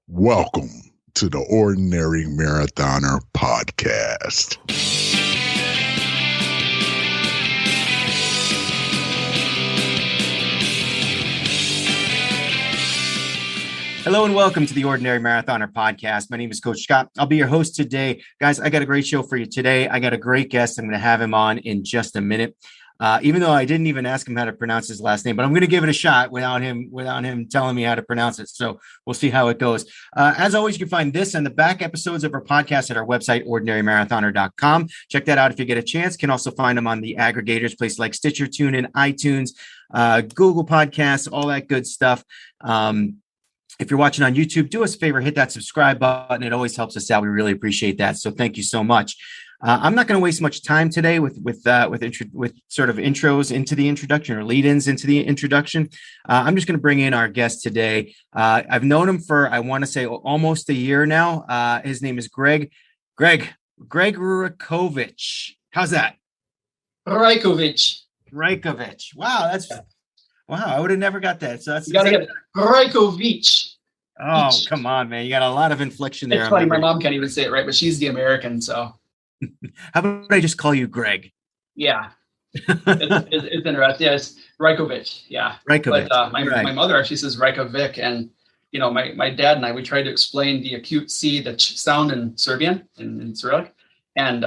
Welcome to the Ordinary Marathoner podcast. Hello and welcome to the Ordinary Marathoner podcast. My name is Coach Scott. I'll be your host today. Guys, I got a great show for you today. I got a great guest. I'm going to have him on in just a minute. Even though I didn't even ask him how to pronounce his last name, but I'm going to give it a shot without him telling me how to pronounce it. So we'll see how it goes. As always, you can find this and the back episodes of our podcast at our website, ordinarymarathoner.com. Check that out if you get a chance. You can also find them on the aggregators, places like Stitcher, TuneIn, iTunes, Google Podcasts, all that good stuff. If you're watching on YouTube, do us a favor, hit that subscribe button. It always helps us out. We really appreciate that. So thank you so much. I'm not going to waste much time today with sort of intros into the introduction or lead-ins into the introduction. I'm just going to bring in our guest today. I've known him for, I want to say, almost a year now. His name is Greg Rajkovic. How's that? Rajkovic. Wow, wow. I would have never got that. So that's you gotta get Rajkovic. Oh, come on, man! You got a lot of inflection there. It's funny. My mom can't even say it right, but she's the American, so. How about I just call you Greg? Yeah, it's interesting. Yeah, it's Rajkovic. Yeah, Rajkovic. But my mother actually says Rajkovic, and you know, my dad and I, we tried to explain the acute C, the ch sound in Serbian in Cyrillic, and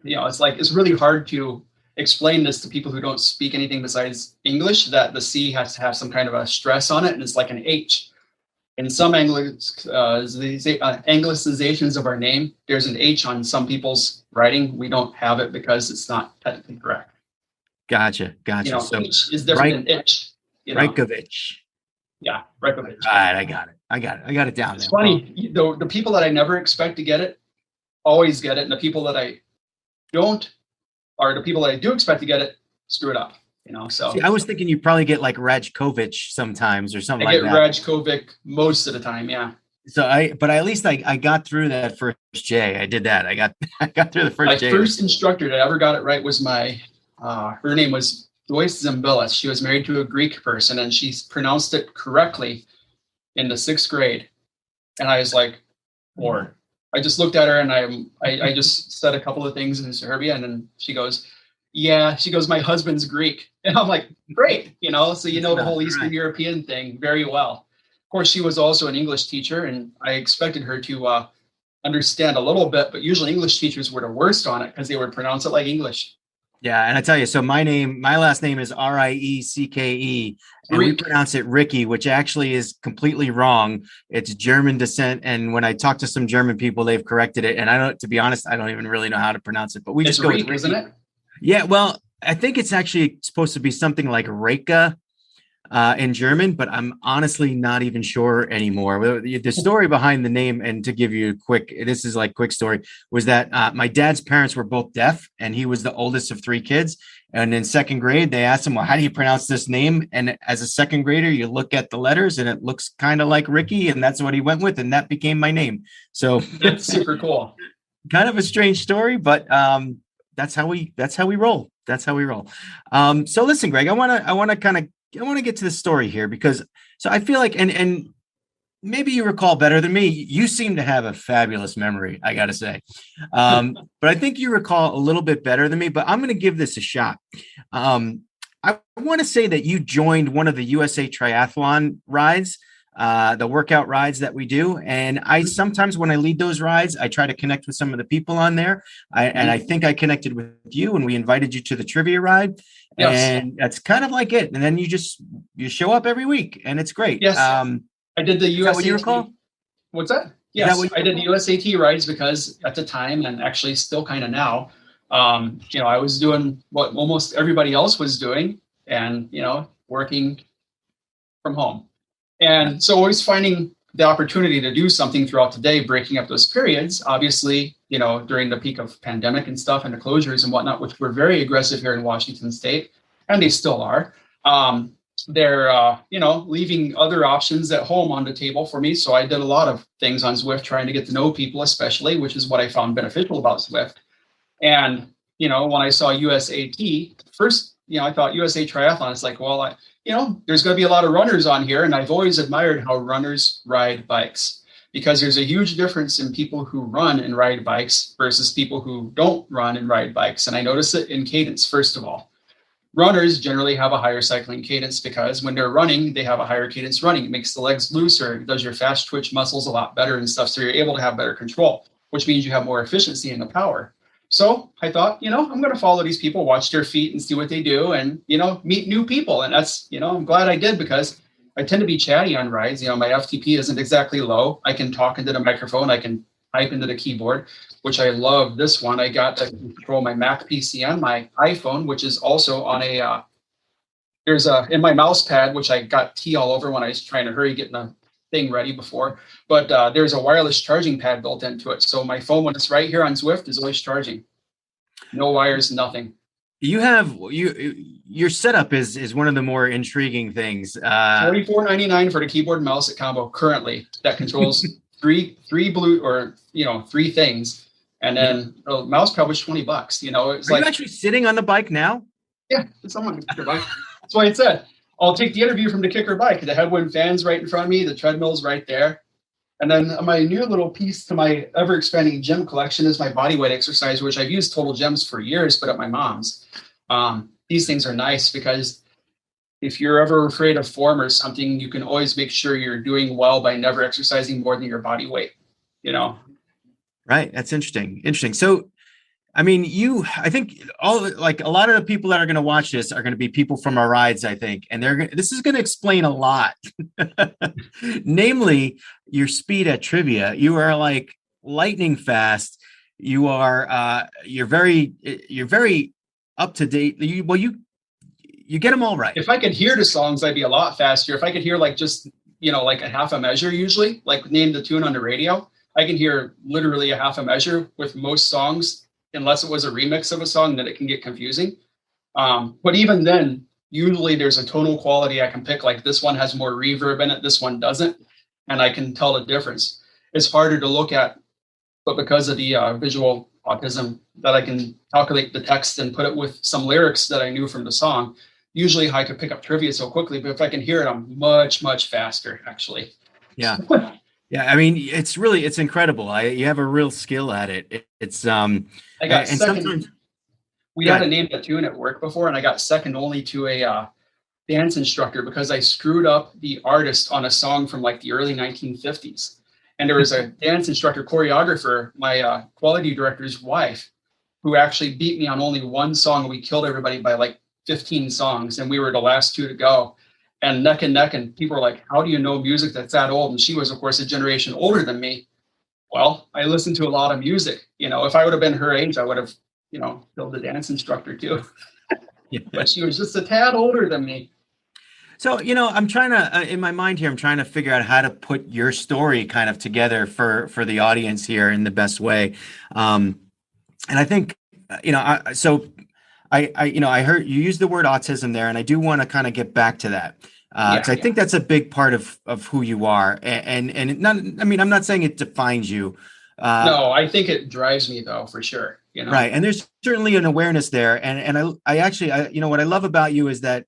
you know, it's really hard to explain this to people who don't speak anything besides English, that the C has to have some kind of a stress on it, and it's like an H. In some anglicizations of our name, there's an H on some people's writing. We don't have it because it's not technically correct. Gotcha. You know, so H is different than itch. Rajkovic. Yeah, Rajkovic. All right, I got it. I got it down. It's funny. The people that I never expect to get it, always get it. And the people that I don't, or the people that I do expect to get it, screw it up. You know, so see, I was thinking you probably get like Rajkovic sometimes or something like that. I get Rajkovic most of the time, yeah. So but at least I got through that first J. I did that. I got through the first J. My first instructor that ever got it right was her name was Joyce Zimbilis. She was married to a Greek person, and she pronounced it correctly in the 6th grade. And I was like, or I just looked at her and I just said a couple of things in Serbia, and then she goes, my husband's Greek. And I'm like, great, you know, so you know the whole Eastern European thing very well. Of course, she was also an English teacher, and I expected her to understand a little bit, but usually English teachers were the worst on it because they would pronounce it like English. Yeah, and I tell you, so my last name is Riecke, and we pronounce it Ricky, which actually is completely wrong. It's German descent, and when I talk to some German people, they've corrected it. And to be honest, I don't even really know how to pronounce it, but we just go with Ricky, isn't it? Yeah, well, I think it's actually supposed to be something like Reika in German, but I'm honestly not even sure anymore. The story behind the name, and to give you a quick story, was that my dad's parents were both deaf, and he was the oldest of 3 kids. And in 2nd grade, they asked him, well, how do you pronounce this name? And as a 2nd grader, you look at the letters and it looks kind of like Ricky, and that's what he went with, and that became my name. So that's super cool. Kind of a strange story, but that's how we roll. So listen, Greg, I want to get to the story here because I feel like, and maybe you recall better than me. You seem to have a fabulous memory, I got to say. But I think you recall a little bit better than me, but I'm going to give this a shot. I want to say that you joined one of the USA Triathlon rides, the workout rides that we do. And I sometimes, when I lead those rides, I try to connect with some of the people on there. And I think I connected with you and we invited you to the trivia ride. Yes. And that's kind of like it. And then you show up every week and it's great. Yes. I did the USAT. Is that what you recall? What's that? Yes. I did the USAT rides because at the time, and actually still kind of now, you know, I was doing what almost everybody else was doing and, you know, working from home. And so always finding the opportunity to do something throughout the day, breaking up those periods, obviously, you know, during the peak of pandemic and stuff and the closures and whatnot, which were very aggressive here in Washington State, and they still are. They're, you know, leaving other options at home on the table for me. So I did a lot of things on Zwift, trying to get to know people, especially, which is what I found beneficial about Zwift. And, you know, when I saw USAT, first, you know, I thought USA Triathlon, it's like, well, you know, there's going to be a lot of runners on here. And I've always admired how runners ride bikes. because there's a huge difference in people who run and ride bikes versus people who don't run and ride bikes. And I notice it in cadence, first of all. Runners generally have a higher cycling cadence because when they're running, they have a higher cadence running. It makes the legs looser, it does your fast twitch muscles a lot better and stuff. So you're able to have better control, which means you have more efficiency in the power. So I thought, I'm going to follow these people, watch their feet and see what they do and, meet new people. And that's, I'm glad I did because I tend to be chatty on rides. My FTP isn't exactly low. I can talk into the microphone. I can type into the keyboard, which I love. This one I got to control my Mac PC on my iPhone, which is also on in my mouse pad, which I got tea all over when I was trying to hurry getting the thing ready before. But there's a wireless charging pad built into it. So my phone, when it's right here on Zwift, is always charging. No wires, nothing. Your setup is one of the more intriguing things. $44.99 for the keyboard and mouse at combo currently that controls three things, and then the mouse pad was $20. It's Are you actually sitting on the bike now? Yeah, it's on my kicker bike. That's why it said I'll take the interview from the kicker bike. The headwind fan's right in front of me. The treadmill's right there. And then my new little piece to my ever-expanding gym collection is my bodyweight exercise, which I've used Total Gems for years, but at my mom's. These things are nice because if you're ever afraid of form or something, you can always make sure you're doing well by never exercising more than your body weight, Right. That's interesting. So, I think a lot of the people that are going to watch this are going to be people from our rides, I think, and this is going to explain a lot, namely your speed at trivia. You are like lightning fast. You are, you're very up to date. You get them all right. If I could hear the songs, I'd be a lot faster. If I could hear like a half a measure, usually like name the tune on the radio, I can hear literally a half a measure with most songs. Unless it was a remix of a song, then it can get confusing. But even then, usually there's a tonal quality I can pick, like this one has more reverb in it, this one doesn't, and I can tell the difference. It's harder to look at, but because of the visual autism, that I can calculate the text and put it with some lyrics that I knew from the song. Usually I could pick up trivia so quickly, but if I can hear it, I'm much, much faster, actually. Yeah. Yeah, it's incredible. You have a real skill at it. I got second. We had to name the tune at work before, and I got second only to a dance instructor because I screwed up the artist on a song from like the early 1950s. And there was a dance instructor, choreographer, my quality director's wife, who actually beat me on only one song. We killed everybody by like 15 songs, and we were the last two to go. And neck and neck, and people were like, how do you know music that's that old? And she was, of course, a generation older than me. Well, I listened to a lot of music. If I would have been her age, I would have, killed the dance instructor too. Yeah. But she was just a tad older than me. So, I'm trying to, in my mind here, I'm trying to figure out how to put your story kind of together for the audience here in the best way. And I think, I heard you use the word autism there, and I do want to kind of get back to that. I think that's a big part of who you are. And I'm not saying it defines you. No, I think it drives me though, for sure. Right. And there's certainly an awareness there. And I actually, what I love about you is that,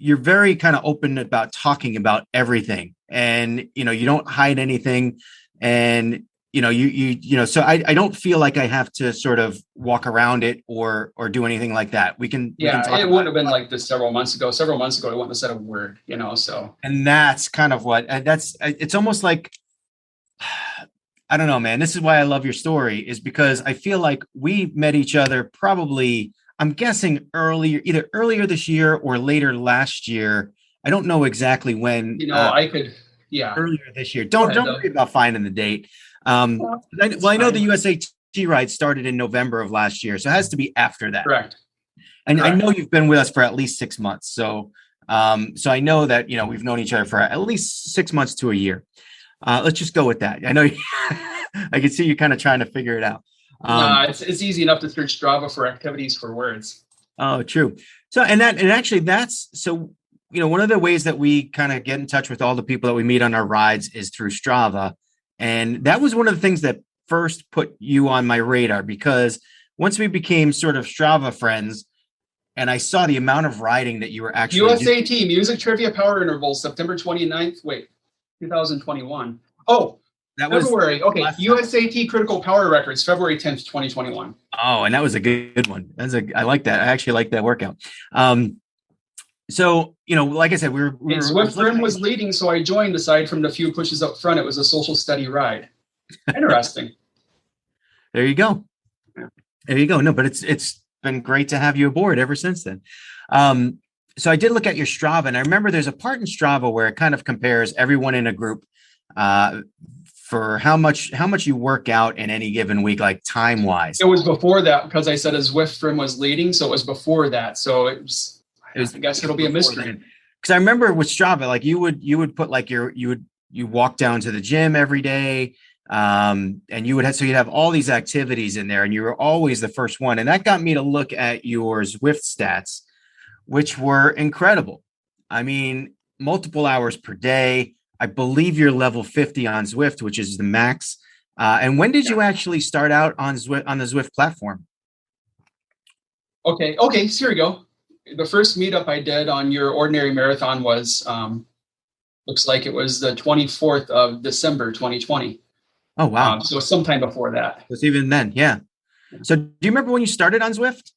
you're very kind of open about talking about everything, and, you don't hide anything. And, so I don't feel like I have to sort of walk around it or do anything like that. We can talk it wouldn't have been like this several months ago. I wouldn't have said a word, so. And that's kind of it's almost like, I don't know, man, this is why I love your story, is because I feel like we met each other probably, I'm guessing either earlier this year or later last year. I don't know exactly when. Earlier this year. Don't worry about finding the date. I know the USA ride started in November of last year, so it has to be after that. Correct. And I know you've been with us for at least 6 months. So I know that, we've known each other for at least 6 months to a year. Let's just go with that. I know I can see you kind of trying to figure it out. It's easy enough to search Strava for activities for words. Oh, true. So, one of the ways that we kind of get in touch with all the people that we meet on our rides is through Strava. And that was one of the things that first put you on my radar, because once we became sort of Strava friends and I saw the amount of riding that you were actually USAT Music Trivia Power Intervals, September 29th, 2021. Oh, that February. Okay. USAT Critical Power Records, February 10th, 2021. Oh, and that was a good one. I like that. I actually like that workout. So, like I said, Zwift Rim was leading, so I joined. Aside from the few pushes up front, it was a social study ride. Interesting. There you go. There you go. No, but it's been great to have you aboard ever since then. So I did look at your Strava, and I remember there's a part in Strava where it kind of compares everyone in a group for how much you work out in any given week, like time wise. It was before that because I said Zwift Rim was leading, so it was before that. So I guess it'll be a mystery. Because I remember with Strava, like you would put like you walk down to the gym every day, and you'd have all these activities in there, and you were always the first one, and that got me to look at your Zwift stats, which were incredible. I mean, multiple hours per day. I believe you're level 50 on Zwift, which is the max. And when did you actually start out on the Zwift platform? Okay, so here we go. The first meetup I did on your ordinary marathon was, looks like it was the 24th of December, 2020. Oh, wow. So sometime before that. It's even then, yeah. So do you remember when you started on Zwift?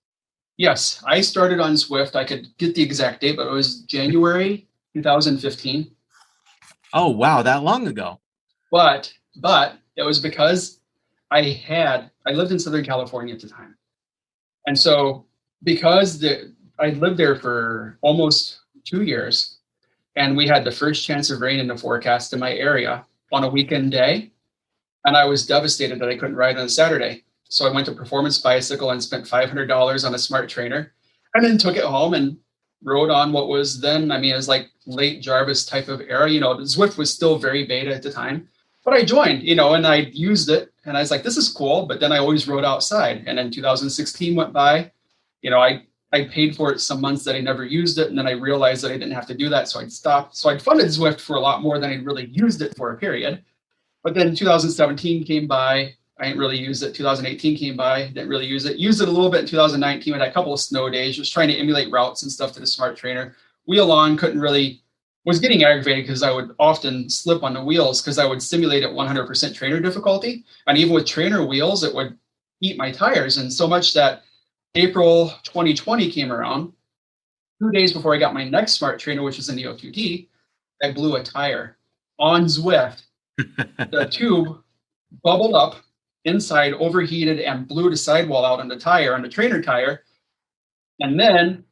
Yes, I started on Zwift. I could get the exact date, but it was January 2015. Oh, wow, that long ago. But it was because I lived in Southern California at the time. And so because I lived there for almost 2 years, and we had the first chance of rain in the forecast in my area on a weekend day, and I was devastated that I couldn't ride on a Saturday. So I went to Performance Bicycle and spent $500 on a smart trainer, and then took it home and rode on what was then, it was like late Jarvis type of era. Zwift was still very beta at the time, but I joined, and I used it, and I was like, this is cool. But then I always rode outside. And then 2016 went by, I paid for it some months that I never used it. And then I realized that I didn't have to do that. So I'd stopped. So I'd funded Zwift for a lot more than I'd really used it for a period. But then 2017 came by. I didn't really use it. 2018 came by, didn't really use it. Used it a little bit in 2019. We had a couple of snow days, just trying to emulate routes and stuff to the smart trainer. Wheel on, was getting aggravated because I would often slip on the wheels because I would simulate at 100% trainer difficulty. And even with trainer wheels, it would eat my tires. And so much that April 2020 came around, 2 days before I got my next smart trainer, which was an EO2D, I blew a tire on Zwift. The tube bubbled up inside, overheated, and blew the sidewall out on the trainer tire. And then,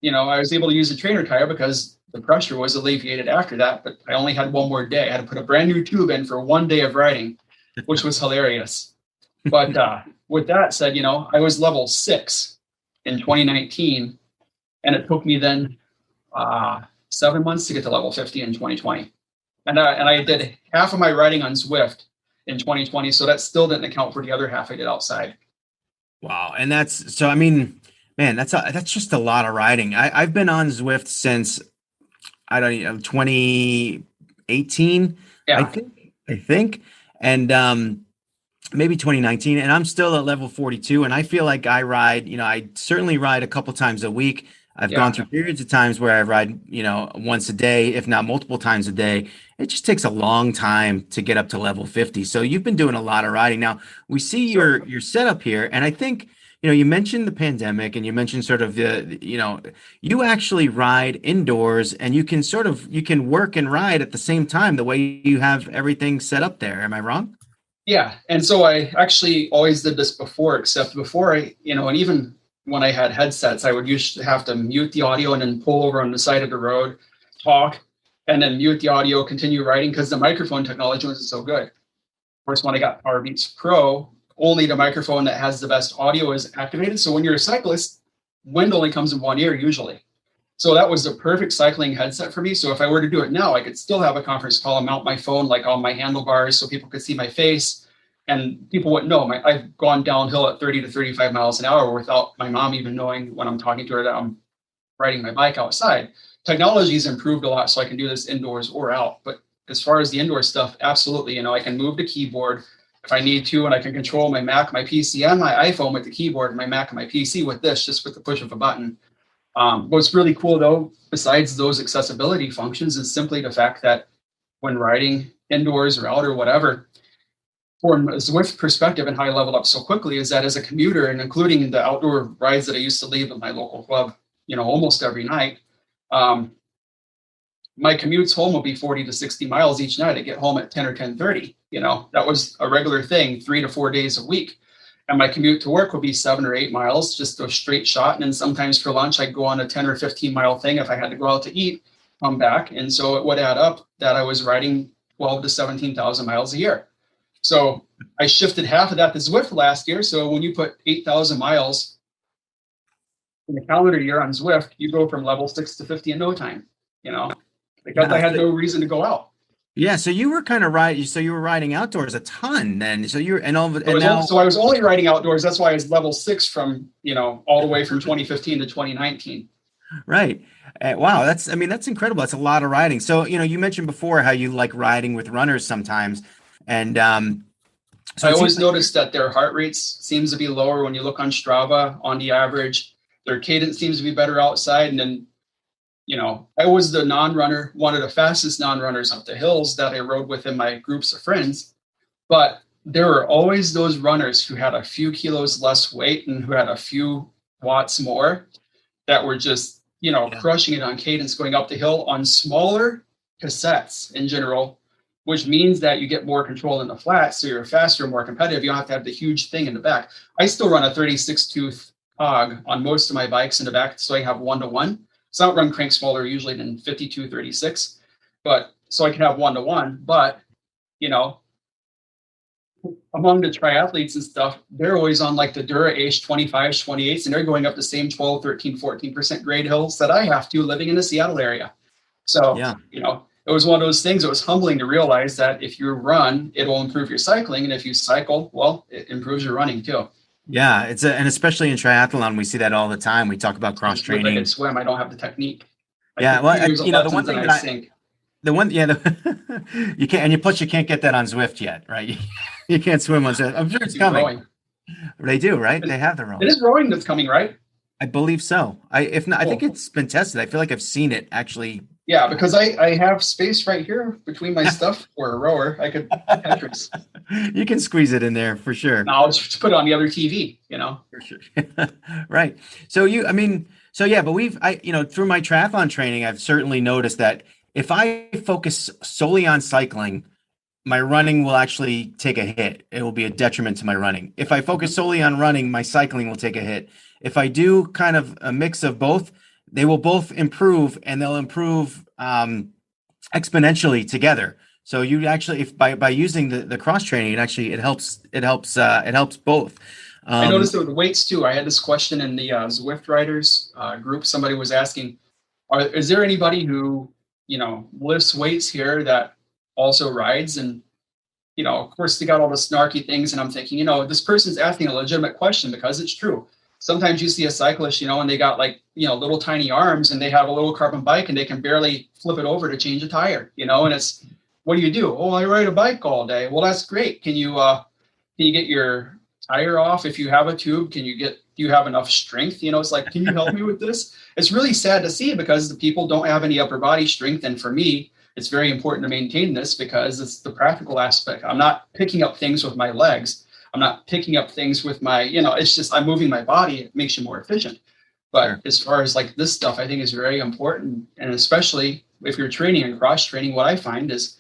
I was able to use the trainer tire because the pressure was alleviated after that, but I only had one more day. I had to put a brand new tube in for 1 day of riding, which was hilarious. But with that said, I was level 6 in 2019, and it took me then 7 months to get to level 50 in 2020. And I did half of my riding on Zwift in 2020. So that still didn't account for the other half I did outside. Wow. And that's just a lot of riding. I've been on Zwift since, 2018, yeah. I think. And, maybe 2019. And I'm still at level 42. And I feel like I ride, I certainly ride a couple times a week. I've gone through periods of times where I ride, once a day, if not multiple times a day. It just takes a long time to get up to level 50. So you've been doing a lot of riding. Now we see your setup here. And I think, you mentioned the pandemic and you mentioned sort of you actually ride indoors and you can work and ride at the same time, the way you have everything set up there. Am I wrong? Yeah. And so I actually always did this before, except before and even when I had headsets, I would usually have to mute the audio and then pull over on the side of the road, talk, and then mute the audio, continue writing because the microphone technology wasn't so good. Of course, when I got PowerBeats Pro, only the microphone that has the best audio is activated. So when you're a cyclist, wind only comes in one ear usually. So that was the perfect cycling headset for me. So if I were to do it now, I could still have a conference call and mount my phone like on my handlebars so people could see my face. And people wouldn't know. I've gone downhill at 30 to 35 miles an hour without my mom even knowing when I'm talking to her that I'm riding my bike outside. Technology's improved a lot, so I can do this indoors or out. But as far as the indoor stuff, absolutely. I can move the keyboard if I need to, and I can control my Mac, my PC, and my iPhone with the keyboard, my Mac and my PC with this, just with the push of a button. What's really cool, though, besides those accessibility functions, is simply the fact that when riding indoors or out or whatever, from a Zwift perspective and how I leveled up so quickly is that as a commuter, and including the outdoor rides that I used to leave at my local club, almost every night, my commutes home will be 40 to 60 miles each night. I get home at 10 or 10:30. That was a regular thing, 3 to 4 days a week. And my commute to work would be 7 or 8 miles, just a straight shot. And then sometimes for lunch, I'd go on a 10 or 15 mile thing if I had to go out to eat, come back. And so it would add up that I was riding 12 to 17,000 miles a year. So I shifted half of that to Zwift last year. So when you put 8,000 miles in the calendar year on Zwift, you go from level 6 to 50 in no time, because I had no reason to go out. Yeah. So you were kind of right. So you were riding outdoors a ton then. So you're, so I was only riding outdoors. That's why I was level 6 from, all the way from 2015 to 2019. Right. Wow. That's incredible. That's a lot of riding. So, you mentioned before how you like riding with runners sometimes. And so I always noticed that their heart rates seems to be lower when you look on Strava on the average. Their cadence seems to be better outside. And then, I was the non-runner, one of the fastest non-runners up the hills that I rode with in my groups of friends. But there were always those runners who had a few kilos less weight and who had a few watts more that were just, crushing it on cadence going up the hill on smaller cassettes in general, which means that you get more control in the flat. So you're faster, more competitive. You don't have to have the huge thing in the back. I still run a 36 tooth hog on most of my bikes in the back. So I have 1-to-1. So I don't run crank smaller usually than 52-36, but so I can have 1-to-1. But, among the triathletes and stuff, they're always on like the Dura Ace 25s, 28s, and they're going up the same 12, 13, 14% grade hills that I have to living in the Seattle area. So, it was one of those things. It was humbling to realize that if you run, it'll improve your cycling. And if you cycle, well, it improves your running too. Yeah, and especially in triathlon, we see that all the time. We talk about cross training. I can swim. I don't have the technique. The one thing you can't, and plus you can't get that on Zwift yet, right? You can't swim on Zwift. I'm sure it's coming. Rowing. They do, right? They have the rowing. It is rowing that's coming, right? I believe so. I think it's been tested. I feel like I've seen it actually. Yeah, because I have space right here between my stuff for a rower. I could Tetris. You can squeeze it in there for sure. No, I'll just put it on the other TV, For sure. Right. So but through my triathlon training, I've certainly noticed that if I focus solely on cycling, my running will actually take a hit. It will be a detriment to my running. If I focus solely on running, my cycling will take a hit. If I do kind of a mix of both, they will both improve, and they'll improve exponentially together. So you actually, if by using the cross training, it helps both. I noticed it with weights too. I had this question in the Zwift riders group. Somebody was asking, is there anybody who lifts weights here that also rides? And of course they got all the snarky things, and I'm thinking, this person's asking a legitimate question because it's true. Sometimes you see a cyclist, and they got little tiny arms, and they have a little carbon bike, and they can barely flip it over to change a tire, and it's, what do? Oh, I ride a bike all day. Well, that's great. Can you get your tire off? If you have a tube, do you have enough strength? It's like, can you help me with this? It's really sad to see because the people don't have any upper body strength. And for me, it's very important to maintain this because it's the practical aspect. I'm not picking up things with my legs. I'm not picking up things with my, it's just, I'm moving my body. It makes you more efficient. But as far as like this stuff, I think is very important. And especially if you're training and cross training, what I find is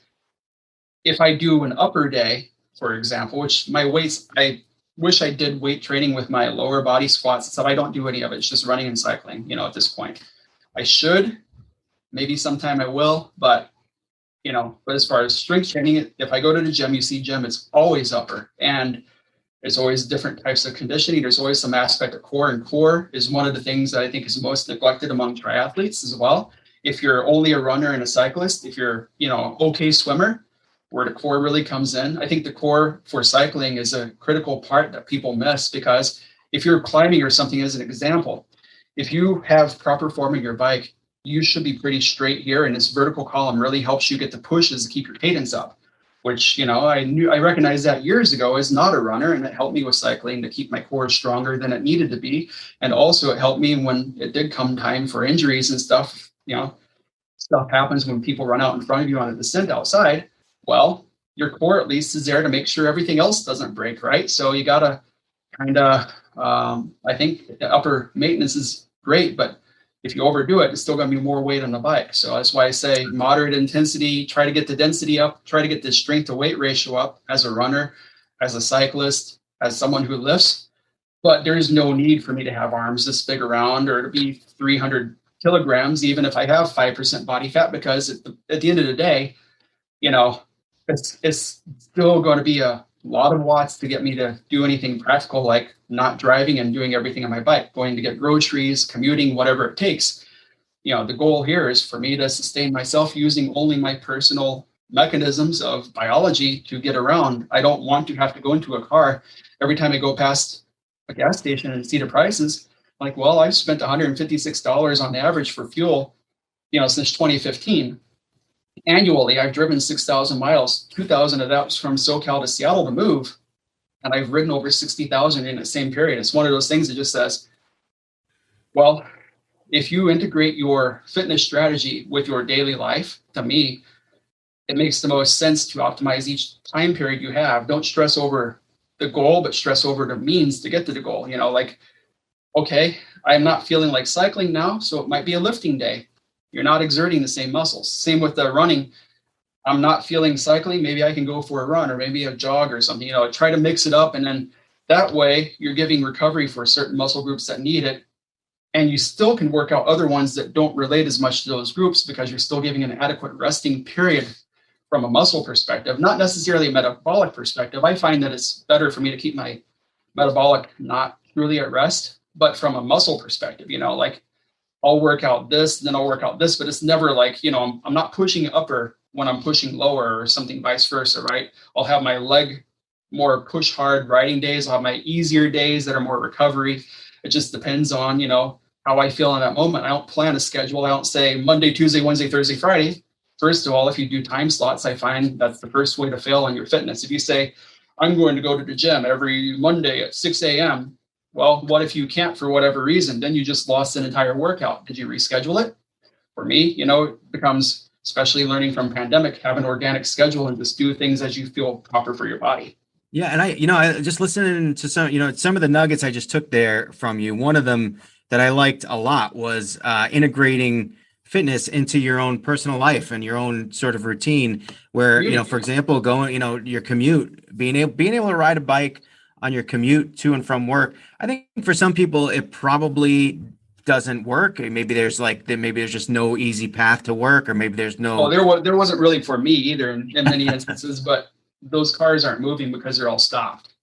if I do an upper day, for example, which my weights, I wish I did weight training with my lower body squats and stuff. I don't do any of it. It's just running and cycling, at this point. I should, maybe sometime I will, but as far as strength training, if I go to the gym, you see gym, it's always upper. And there's always different types of conditioning. There's always some aspect of core, and core is one of the things that I think is most neglected among triathletes as well. If you're only a runner and a cyclist, if you're, okay swimmer, where the core really comes in, I think the core for cycling is a critical part that people miss, because if you're climbing or something, as an example, if you have proper form in your bike, you should be pretty straight here. And this vertical column really helps you get the pushes to keep your cadence up, which, I recognized that years ago as not a runner. And it helped me with cycling to keep my core stronger than it needed to be. And also it helped me when it did come time for injuries and stuff, So stuff happens when people run out in front of you on a descent outside. Well, your core at least is there to make sure everything else doesn't break, right? So you got to kind of, I think the upper maintenance is great, but if you overdo it, it's still going to be more weight on the bike. So that's why I say moderate intensity, try to get the density up, try to get the strength to weight ratio up as a runner, as a cyclist, as someone who lifts. But there is no need for me to have arms this big around or to be 300 kilograms, even if I have 5% body fat, because at the end of the day, it's still going to be a lot of watts to get me to do anything practical, like not driving and doing everything on my bike, going to get groceries, commuting, whatever it takes. The goal here is for me to sustain myself using only my personal mechanisms of biology to get around. I don't want to have to go into a car every time I go past a gas station and see the prices. Like, well, I've spent $156 on average for fuel, since 2015. Annually, I've driven 6,000 miles. 2,000 of that was from SoCal to Seattle to move. And I've ridden over 60,000 in the same period. It's one of those things that just says, well, if you integrate your fitness strategy with your daily life, to me, it makes the most sense to optimize each time period you have. Don't stress over the goal, but stress over the means to get to the goal. Okay, I'm not feeling like cycling now, so it might be a lifting day. You're not exerting the same muscles. Same with the running. I'm not feeling cycling. Maybe I can go for a run or maybe a jog or something. Try to mix it up. And then that way you're giving recovery for certain muscle groups that need it. And you still can work out other ones that don't relate as much to those groups because you're still giving an adequate resting period from a muscle perspective, not necessarily a metabolic perspective. I find that it's better for me to keep my metabolic not truly at rest, but from a muscle perspective, like I'll work out this, then I'll work out this, but it's never like, I'm not pushing upper when I'm pushing lower or something vice versa, right? I'll have my leg more push hard riding days. I'll have my easier days that are more recovery. It just depends on, how I feel in that moment. I don't plan a schedule. I don't say Monday, Tuesday, Wednesday, Thursday, Friday. First of all, if you do time slots, I find that's the first way to fail on your fitness. If you say, I'm going to go to the gym every Monday at 6 a.m., well, what if you can't for whatever reason? Then you just lost an entire workout. Did you reschedule it? For me, it becomes, especially learning from pandemic, have an organic schedule and just do things as you feel proper for your body. Yeah. And I just listening to some of the nuggets I just took there from you. One of them that I liked a lot was integrating fitness into your own personal life and your own sort of routine where, for example, going, your commute, being able to ride a bike on your commute to and from work. I think for some people, it probably doesn't work. Maybe there's just no easy path to work, or maybe there's no. Oh, there wasn't really for me either in many instances, but those cars aren't moving because they're all stopped.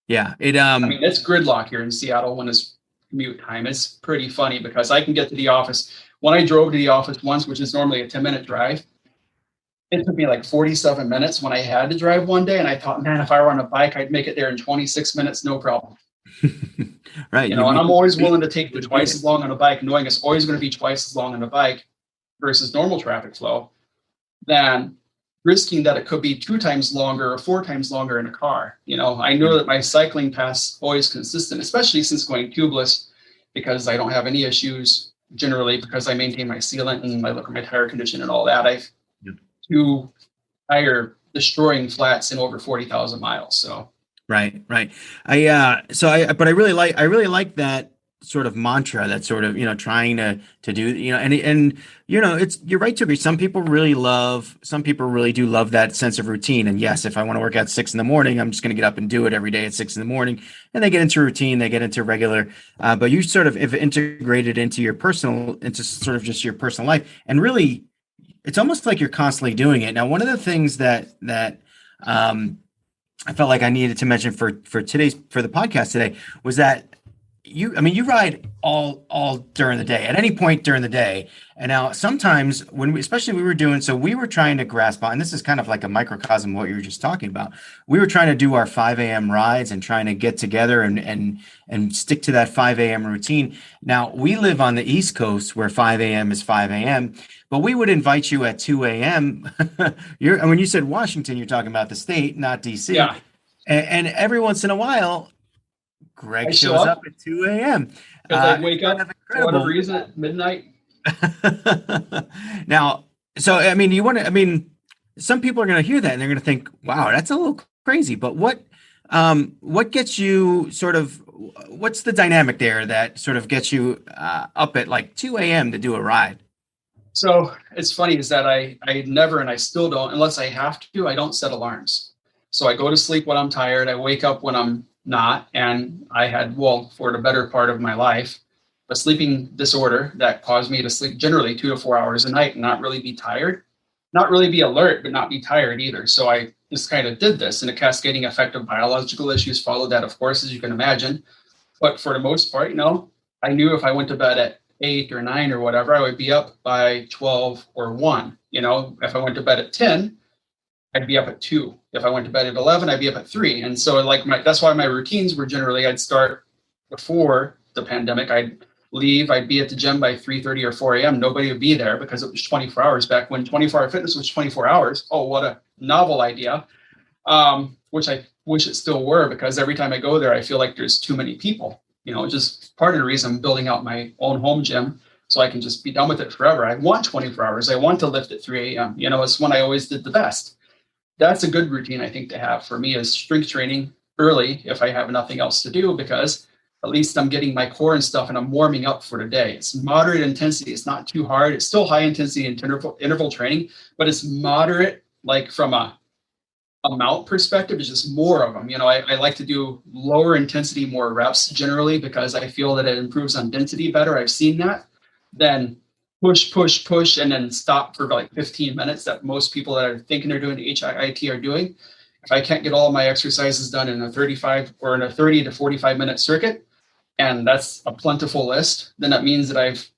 Yeah. It's gridlock here in Seattle when it's commute time. It's pretty funny because I can get to the office. When I drove to the office once, which is normally a 10-minute drive, it took me like 47 minutes when I had to drive one day. And I thought, man, if I were on a bike, I'd make it there in 26 minutes, no problem. Right. And I'm always willing to take the twice as long on a bike, knowing it's always going to be twice as long on a bike versus normal traffic flow, than risking that it could be 2 times longer or 4 times longer in a car. I know that my cycling path's always consistent, especially since going tubeless, because I don't have any issues generally because I maintain my sealant and I look at my tire condition and all that. I've 2 tire destroying flats in over 40,000 miles. So right. I really like that sort of mantra, that sort of, trying to do, and it's, you're right to agree. Some people really do love that sense of routine. And yes, if I want to work out 6 a.m, I'm just going to get up and do it every day at 6 a.m. And they get into routine, they get into regular, but you sort of, if integrated into sort of just your personal life, and really, it's almost like you're constantly doing it. Now, one of the things that I felt like I needed to mention for the podcast today was that you ride all during the day, at any point during the day. And now sometimes we were trying to grasp on, and this is kind of like a microcosm of what you were just talking about. We were trying to do our 5 a.m. rides and trying to get together and stick to that 5 a.m. routine. Now we live on the East Coast where 5 a.m. is 5 a.m., but we would invite you at 2 a.m. When you said Washington, you're talking about the state, not DC. Yeah. And every once in a while, Greg shows up at 2 a.m. Because I wake up for whatever reason at midnight. Now, so, I mean, some people are going to hear that and they're going to think, wow, that's a little crazy, but what gets you what's the dynamic there that sort of gets you up at like 2 a.m. to do a ride? So it's funny is that I never, and I still don't, unless I have to, I don't set alarms. So I go to sleep when I'm tired. I wake up when I'm not. And I had, for the better part of my life, a sleeping disorder that caused me to sleep generally 2 to 4 hours a night and not really be tired, not really be alert, but not be tired either. So I just kind of did this, and a cascading effect of biological issues followed that, of course, as you can imagine. But for the most part, I knew if I went to bed at 8 or 9 or whatever, I would be up by 12 or 1. If I went to bed at 10, I'd be up at 2. If I went to bed at 11, I'd be up at 3. And so that's why my routines were generally, I'd start before the pandemic. I'd leave, I'd be at the gym by 3:30 or 4 a.m. Nobody would be there because it was 24 hours back when 24-hour fitness was 24 hours. Oh, what a novel idea. Which I wish it still were, because every time I go there, I feel like there's too many people. Just part of the reason I'm building out my own home gym so I can just be done with it forever. I want 24 hours. I want to lift at 3 a.m. It's when I always did the best. That's a good routine, I think, to have for me, is strength training early if I have nothing else to do, because at least I'm getting my core and stuff and I'm warming up for the day. It's moderate intensity. It's not too hard. It's still high intensity interval training, but it's moderate, like from a amount perspective. It's just more of them. I like to do lower intensity, more reps generally, because I feel that it improves on density better. I've seen that. Then push, and then stop for like 15 minutes that most people that are thinking they're doing HIIT are doing. If I can't get all of my exercises done in a 35 or in a 30 to 45 minute circuit, and that's a plentiful list, then that means that I've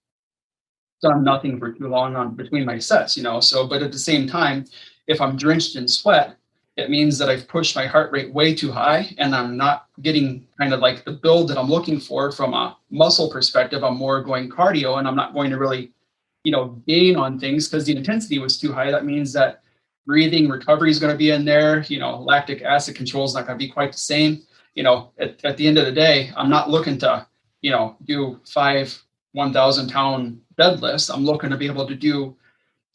done nothing for too long on between my sets, but at the same time, if I'm drenched in sweat, it means that I've pushed my heart rate way too high and I'm not getting kind of like the build that I'm looking for from a muscle perspective. I'm more going cardio, and I'm not going to really, gain on things because the intensity was too high. That means that breathing recovery is going to be in there. Lactic acid control is not going to be quite the same. At the end of the day, I'm not looking to, do 5 1,000-pound deadlifts. I'm looking to be able to do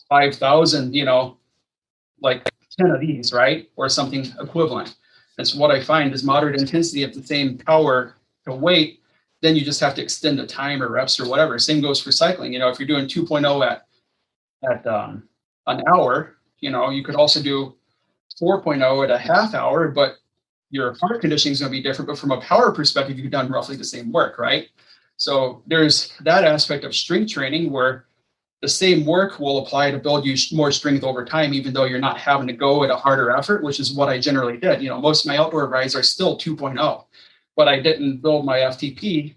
5,000, like 10 of these, right? Or something equivalent. That's what I find is moderate intensity at the same power to weight. Then you just have to extend the time or reps or whatever. Same goes for cycling. If you're doing 2.0 at an hour, you could also do 4.0 at a half hour, but your heart conditioning is going to be different. But from a power perspective, you've done roughly the same work, right? So there's that aspect of strength training where the same work will apply to build you more strength over time, even though you're not having to go at a harder effort, which is what I generally did. Most of my outdoor rides are still 2.0, but I didn't build my FTP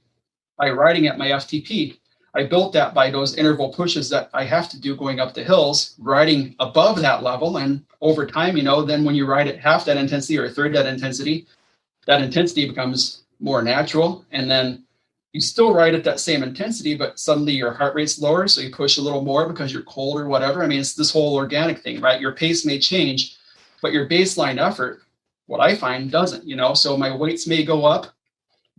by riding at my FTP. I built that by those interval pushes that I have to do going up the hills, riding above that level. And over time, then when you ride at half that intensity or a third that intensity becomes more natural. And then you still ride at that same intensity, but suddenly your heart rate's lower. So you push a little more because you're cold or whatever. I mean, it's this whole organic thing, right? Your pace may change, but your baseline effort, what I find, doesn't, so my weights may go up,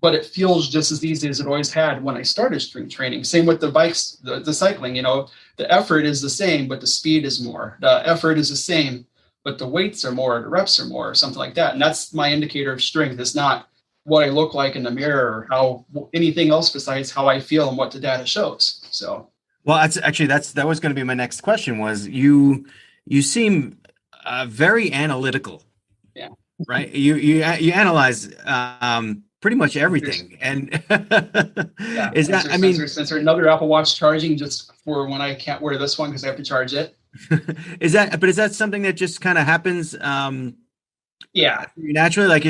but it feels just as easy as it always had when I started strength training. Same with the bikes, the cycling, the effort is the same, but the speed is more. The effort is the same, but the weights are more, the reps are more, or something like that. And that's my indicator of strength. It's not what I look like in the mirror or how anything else besides how I feel and what the data shows. So, well, that was going to be my next question. Was you seem very analytical, yeah, right? You analyze pretty much everything, and yeah. Is that? Since there's another Apple Watch charging just for when I can't wear this one because I have to charge it. Is that something that just kind of happens? Yeah, naturally, like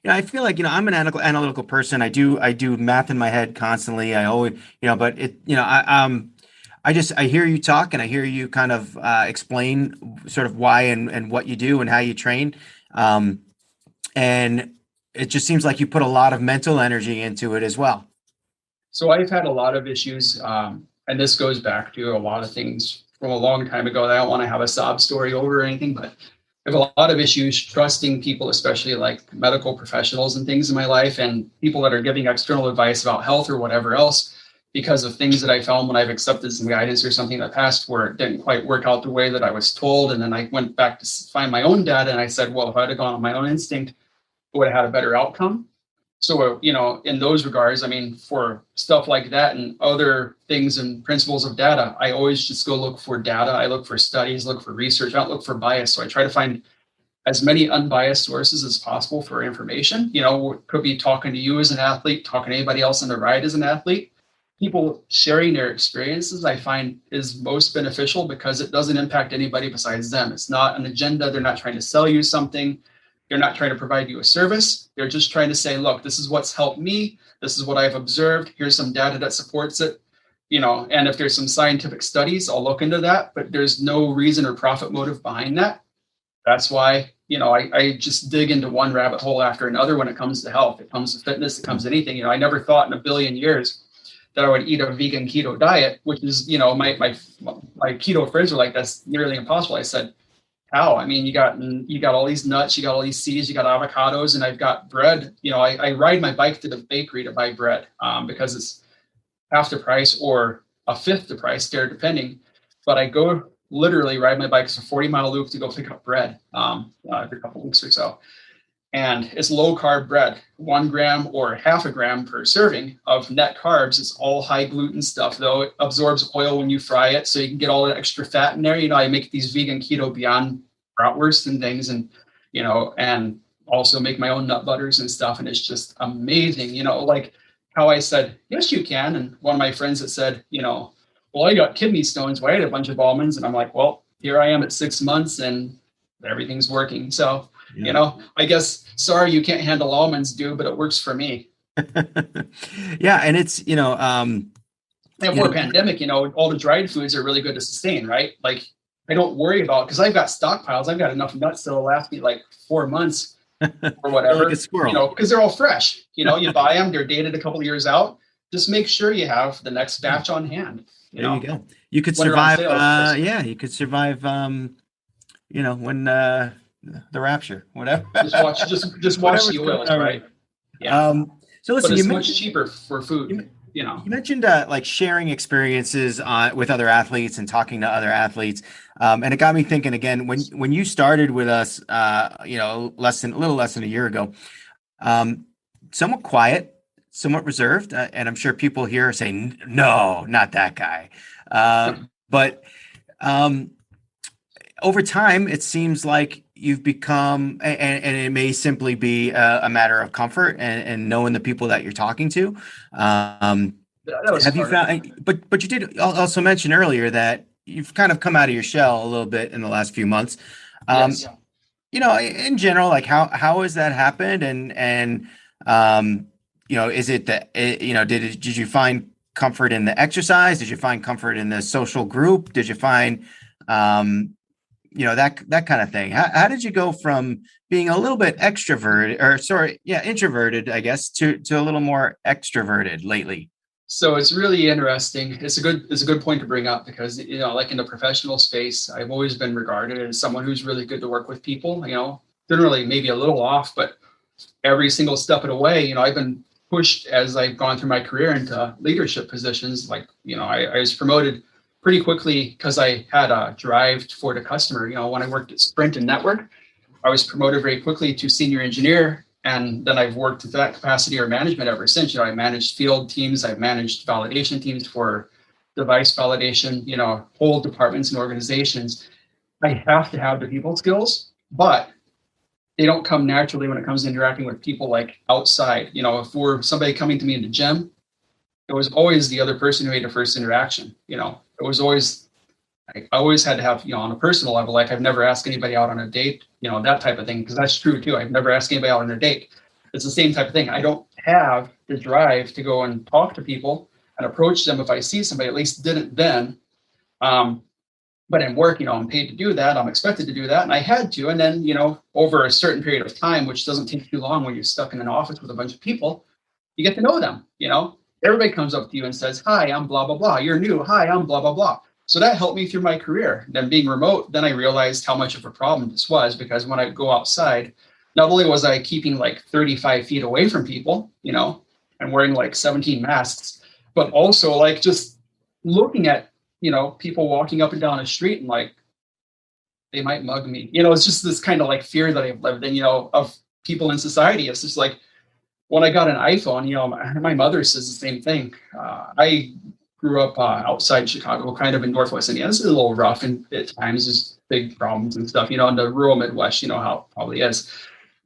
I feel like I'm an analytical person. I do math in my head constantly. I always but it I hear you talk and I hear you kind of explain sort of why and what you do and how you train, and it just seems like you put a lot of mental energy into it as well. So I've had a lot of issues, and this goes back to a lot of things from a long time ago that I don't want to have a sob story over or anything, but I have a lot of issues trusting people, especially like medical professionals and things in my life, and people that are giving external advice about health or whatever else, because of things that I found when I've accepted some guidance or something in the past where it didn't quite work out the way that I was told. And then I went back to find my own data and I said, well, if I'd have gone on my own instinct, I would have had a better outcome. So, in those regards, I mean, for stuff like that and other things and principles of data, I always just go look for data. I look for studies, look for research. I don't look for bias. So I try to find as many unbiased sources as possible for information. Could be talking to you as an athlete, talking to anybody else on the ride as an athlete. People sharing their experiences, I find, is most beneficial because it doesn't impact anybody besides them. It's not an agenda. They're not trying to sell you something. They're not trying to provide you a service. They're just trying to say, look, this is what's helped me. This is what I've observed. Here's some data that supports it. And if there's some scientific studies, I'll look into that, but there's no reason or profit motive behind that. That's why, I just dig into one rabbit hole after another when it comes to health. It comes to fitness. It comes to anything. I never thought in a billion years that I would eat a vegan keto diet, which is, my keto friends were like, that's nearly impossible. I said, how? I mean, you got all these nuts, you got all these seeds, you got avocados, and I've got bread. I ride my bike to the bakery to buy bread because it's half the price or a fifth the price there, depending. But I go literally ride my bike. It's a 40-mile loop to go pick up bread every couple of weeks or so. And it's low carb bread, 1 gram or half a gram per serving of net carbs. It's all high gluten stuff, though. It absorbs oil when you fry it, so you can get all that extra fat in there. I make these vegan keto Beyond bratwurst and things, and and also make my own nut butters and stuff. And it's just amazing, like how I said, yes, you can. And one of my friends that said, well, I got kidney stones. Well, I ate a bunch of almonds, and I'm like, well, here I am at 6 months, and everything's working. So. Yeah. I guess, sorry, you can't handle almonds, dude, but it works for me. Yeah. And it's, and for a pandemic, all the dried foods are really good to sustain, right? Like I don't worry about, because I've got stockpiles. I've got enough nuts that'll last me like 4 months or whatever, like a squirrel. Because they're all fresh. You buy them, they're dated a couple of years out. Just make sure you have the next batch on hand. There you go. You could survive. You could survive, when, the rapture, whatever. just watch the oils, right? Yeah. So listen, but it's much cheaper for food. You mentioned like sharing experiences with other athletes and talking to other athletes, and it got me thinking again. When you started with us, a little less than a year ago, somewhat quiet, somewhat reserved, and I'm sure people here are saying, "No, not that guy," but over time, it seems like you've become, and it may simply be a matter of comfort and knowing the people that you're talking to. Have you found? But you did also mention earlier that you've kind of come out of your shell a little bit in the last few months. Yes. In general, like how has that happened? And is it that did you find comfort in the exercise? Did you find comfort in the social group? Did you find that kind of thing? How did you go from being a little bit introverted, I guess, to a little more extroverted lately? So it's really interesting. It's a good point to bring up because, like in the professional space, I've always been regarded as someone who's really good to work with people, generally maybe a little off, but every single step of the way, I've been pushed as I've gone through my career into leadership positions. Like, I was promoted pretty quickly because I had a drive for the customer. When I worked at Sprint and Network, I was promoted very quickly to senior engineer. And then I've worked at that capacity or management ever since. I managed field teams. I've managed validation teams for device validation, whole departments and organizations. I have to have the people skills, but they don't come naturally when it comes to interacting with people like outside. If we're somebody coming to me in the gym, it was always the other person who made the first interaction. It was always, I always had to have, on a personal level, like I've never asked anybody out on a date, that type of thing, because that's true too. I've never asked anybody out on a date. It's the same type of thing. I don't have the drive to go and talk to people and approach them if I see somebody, at least didn't then. But in work, I'm paid to do that. I'm expected to do that. And I had to. And then, over a certain period of time, which doesn't take too long when you're stuck in an office with a bunch of people, you get to know them, Everybody comes up to you and says, hi, I'm blah, blah, blah. You're new. Hi, I'm blah, blah, blah. So that helped me through my career. Then being remote, then I realized how much of a problem this was, because when I go outside, not only was I keeping like 35 feet away from people, and wearing like 17 masks, but also like just looking at, people walking up and down the street and like, they might mug me. It's just this kind of like fear that I've lived in, of people in society. It's just like when I got an iPhone, my mother says the same thing. I grew up outside Chicago, kind of in Northwest Indiana. It's a little rough and at times there's big problems and stuff, in the rural Midwest, how it probably is.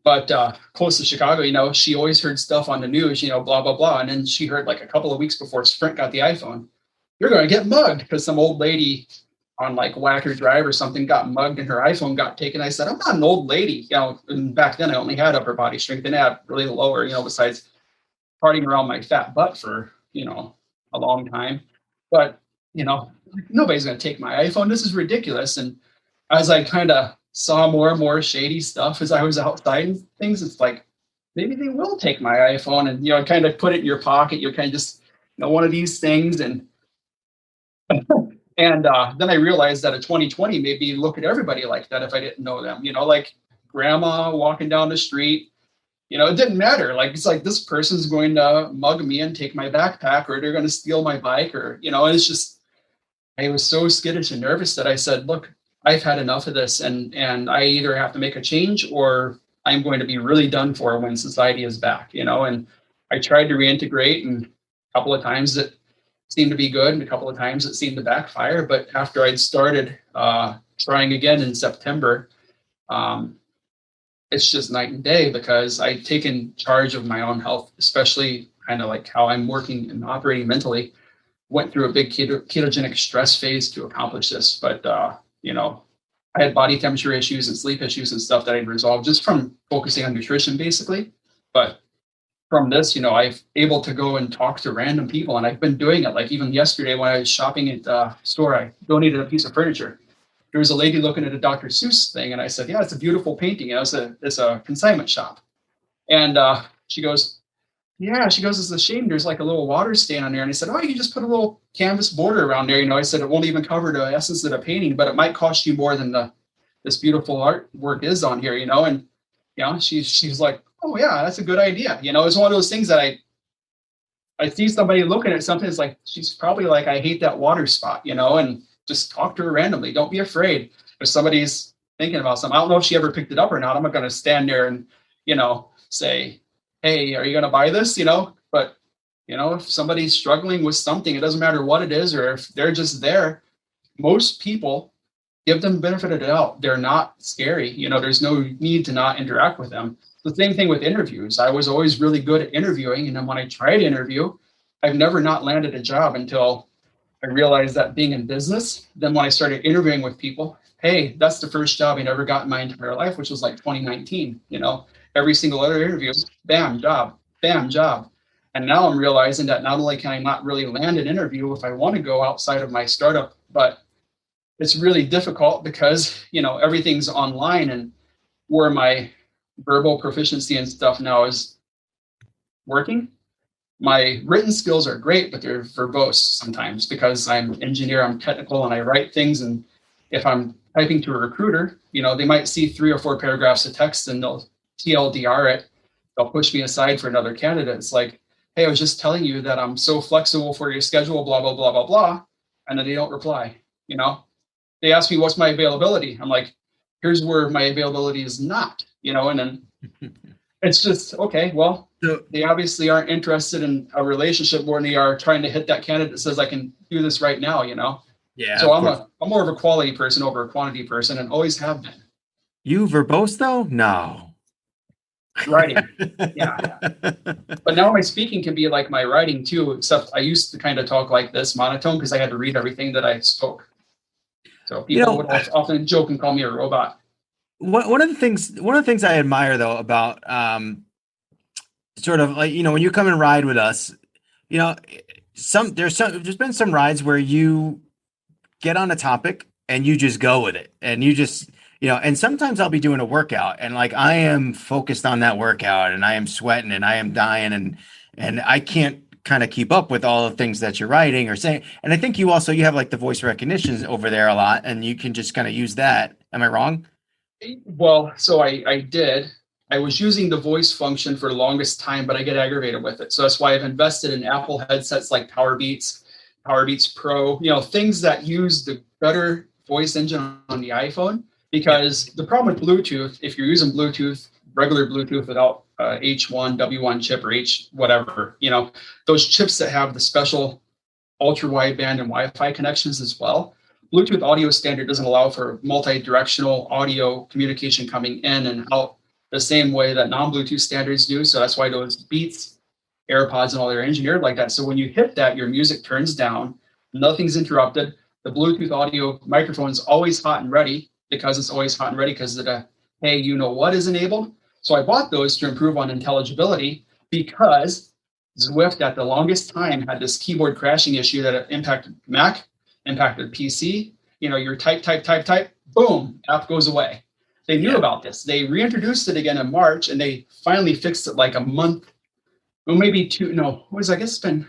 But close to Chicago, she always heard stuff on the news, blah, blah, blah. And then she heard like a couple of weeks before Sprint got the iPhone, you're going to get mugged because some old lady on like Whacker Drive or something got mugged and her iPhone got taken. I said, I'm not an old lady. And back then I only had upper body strength and I had really lower, besides partying around my fat butt for, a long time. But, nobody's going to take my iPhone. This is ridiculous. And as I kind of saw more and more shady stuff as I was outside and things, it's like, maybe they will take my iPhone and, kind of put it in your pocket. You're kind of just, one of these things. And and then I realized that a 2020 made me look at everybody like that if I didn't know them, like grandma walking down the street, it didn't matter. Like, it's like this person's going to mug me and take my backpack, or they're going to steal my bike, or, and it's just, I was so skittish and nervous that I said, look, I've had enough of this, and I either have to make a change or I'm going to be really done for when society is back, and I tried to reintegrate, and a couple of times it seemed to be good, and a couple of times it seemed to backfire. But after I'd started trying again in September, it's just night and day, because I'd taken charge of my own health, especially kind of like how I'm working and operating mentally. Went through a big ketogenic stress phase to accomplish this. But, I had body temperature issues and sleep issues and stuff that I'd resolved just from focusing on nutrition, basically. But from this, I'm able to go and talk to random people. And I've been doing it. Like even yesterday when I was shopping at the store, I donated a piece of furniture. There was a lady looking at a Dr. Seuss thing. And I said, yeah, it's a beautiful painting. It's a consignment shop. And she goes, it's a shame there's like a little water stain on there. And I said, oh, you can just put a little canvas border around there. I said, it won't even cover the essence of the painting, but it might cost you more than this beautiful artwork is on here, and, she's like, oh yeah, that's a good idea. It's one of those things that I see somebody looking at something. It's like, she's probably like, I hate that water spot, and just talk to her randomly. Don't be afraid if somebody's thinking about something. I don't know if she ever picked it up or not. I'm not going to stand there and, say, hey, are you going to buy this? But, if somebody's struggling with something, it doesn't matter what it is, or if they're just there, most people give them the benefit of the doubt. They're not scary. There's no need to not interact with them. The same thing with interviews. I was always really good at interviewing. And then when I tried to interview, I've never not landed a job until I realized that being in business. Then when I started interviewing with people, hey, that's the first job I never got in my entire life, which was like 2019, every single other interview, bam, job, bam, job. And now I'm realizing that not only can I not really land an interview if I want to go outside of my startup, but it's really difficult because, everything's online, and where my verbal proficiency and stuff now is working. My written skills are great, but they're verbose sometimes because I'm an engineer, I'm technical, and I write things. And if I'm typing to a recruiter, they might see 3 or 4 paragraphs of text and they'll TLDR it. They'll push me aside for another candidate. It's like, hey, I was just telling you that I'm so flexible for your schedule, blah, blah, blah, blah, blah. And then they don't reply. They ask me, what's my availability? I'm like, here's where my availability is not, and then it's just, okay, well, they obviously aren't interested in a relationship more than they are trying to hit that candidate that says I can do this right now, Yeah. So I'm more of a quality person over a quantity person, and always have been. You verbose though? No. Writing. Yeah. But now my speaking can be like my writing too, except I used to kind of talk like this monotone because I had to read everything that I spoke. So people would often joke and call me a robot. One of the things I admire though about sort of like, when you come and ride with us, there's been some rides where you get on a topic and you just go with it, and you just, and sometimes I'll be doing a workout and like I am focused on that workout and I am sweating and I am dying and I can't kind of keep up with all the things that you're writing or saying. And I think you have like the voice recognition over there a lot, and you can just kind of use that. Am I wrong? Well, so I did. I was using the voice function for the longest time, but I get aggravated with it. So that's why I've invested in Apple headsets like Powerbeats Pro, things that use the better voice engine on the iPhone. Because the problem with Bluetooth, if you're using Bluetooth, regular Bluetooth without H1, W1 chip or H whatever, those chips that have the special ultra wideband and Wi-Fi connections as well. Bluetooth audio standard doesn't allow for multi-directional audio communication coming in and out the same way that non-Bluetooth standards do. So that's why those Beats, AirPods, and all they're engineered like that. So when you hit that, your music turns down, nothing's interrupted. The Bluetooth audio microphone is always hot and ready because it's always hot and ready because the hey, you know what is enabled. So I bought those to improve on intelligibility because Zwift at the longest time had this keyboard crashing issue that impacted Mac, impacted PC. Your type, boom, app goes away. They knew about this. They reintroduced it again in March, and they finally fixed it like a month, or maybe two. No, I guess it's been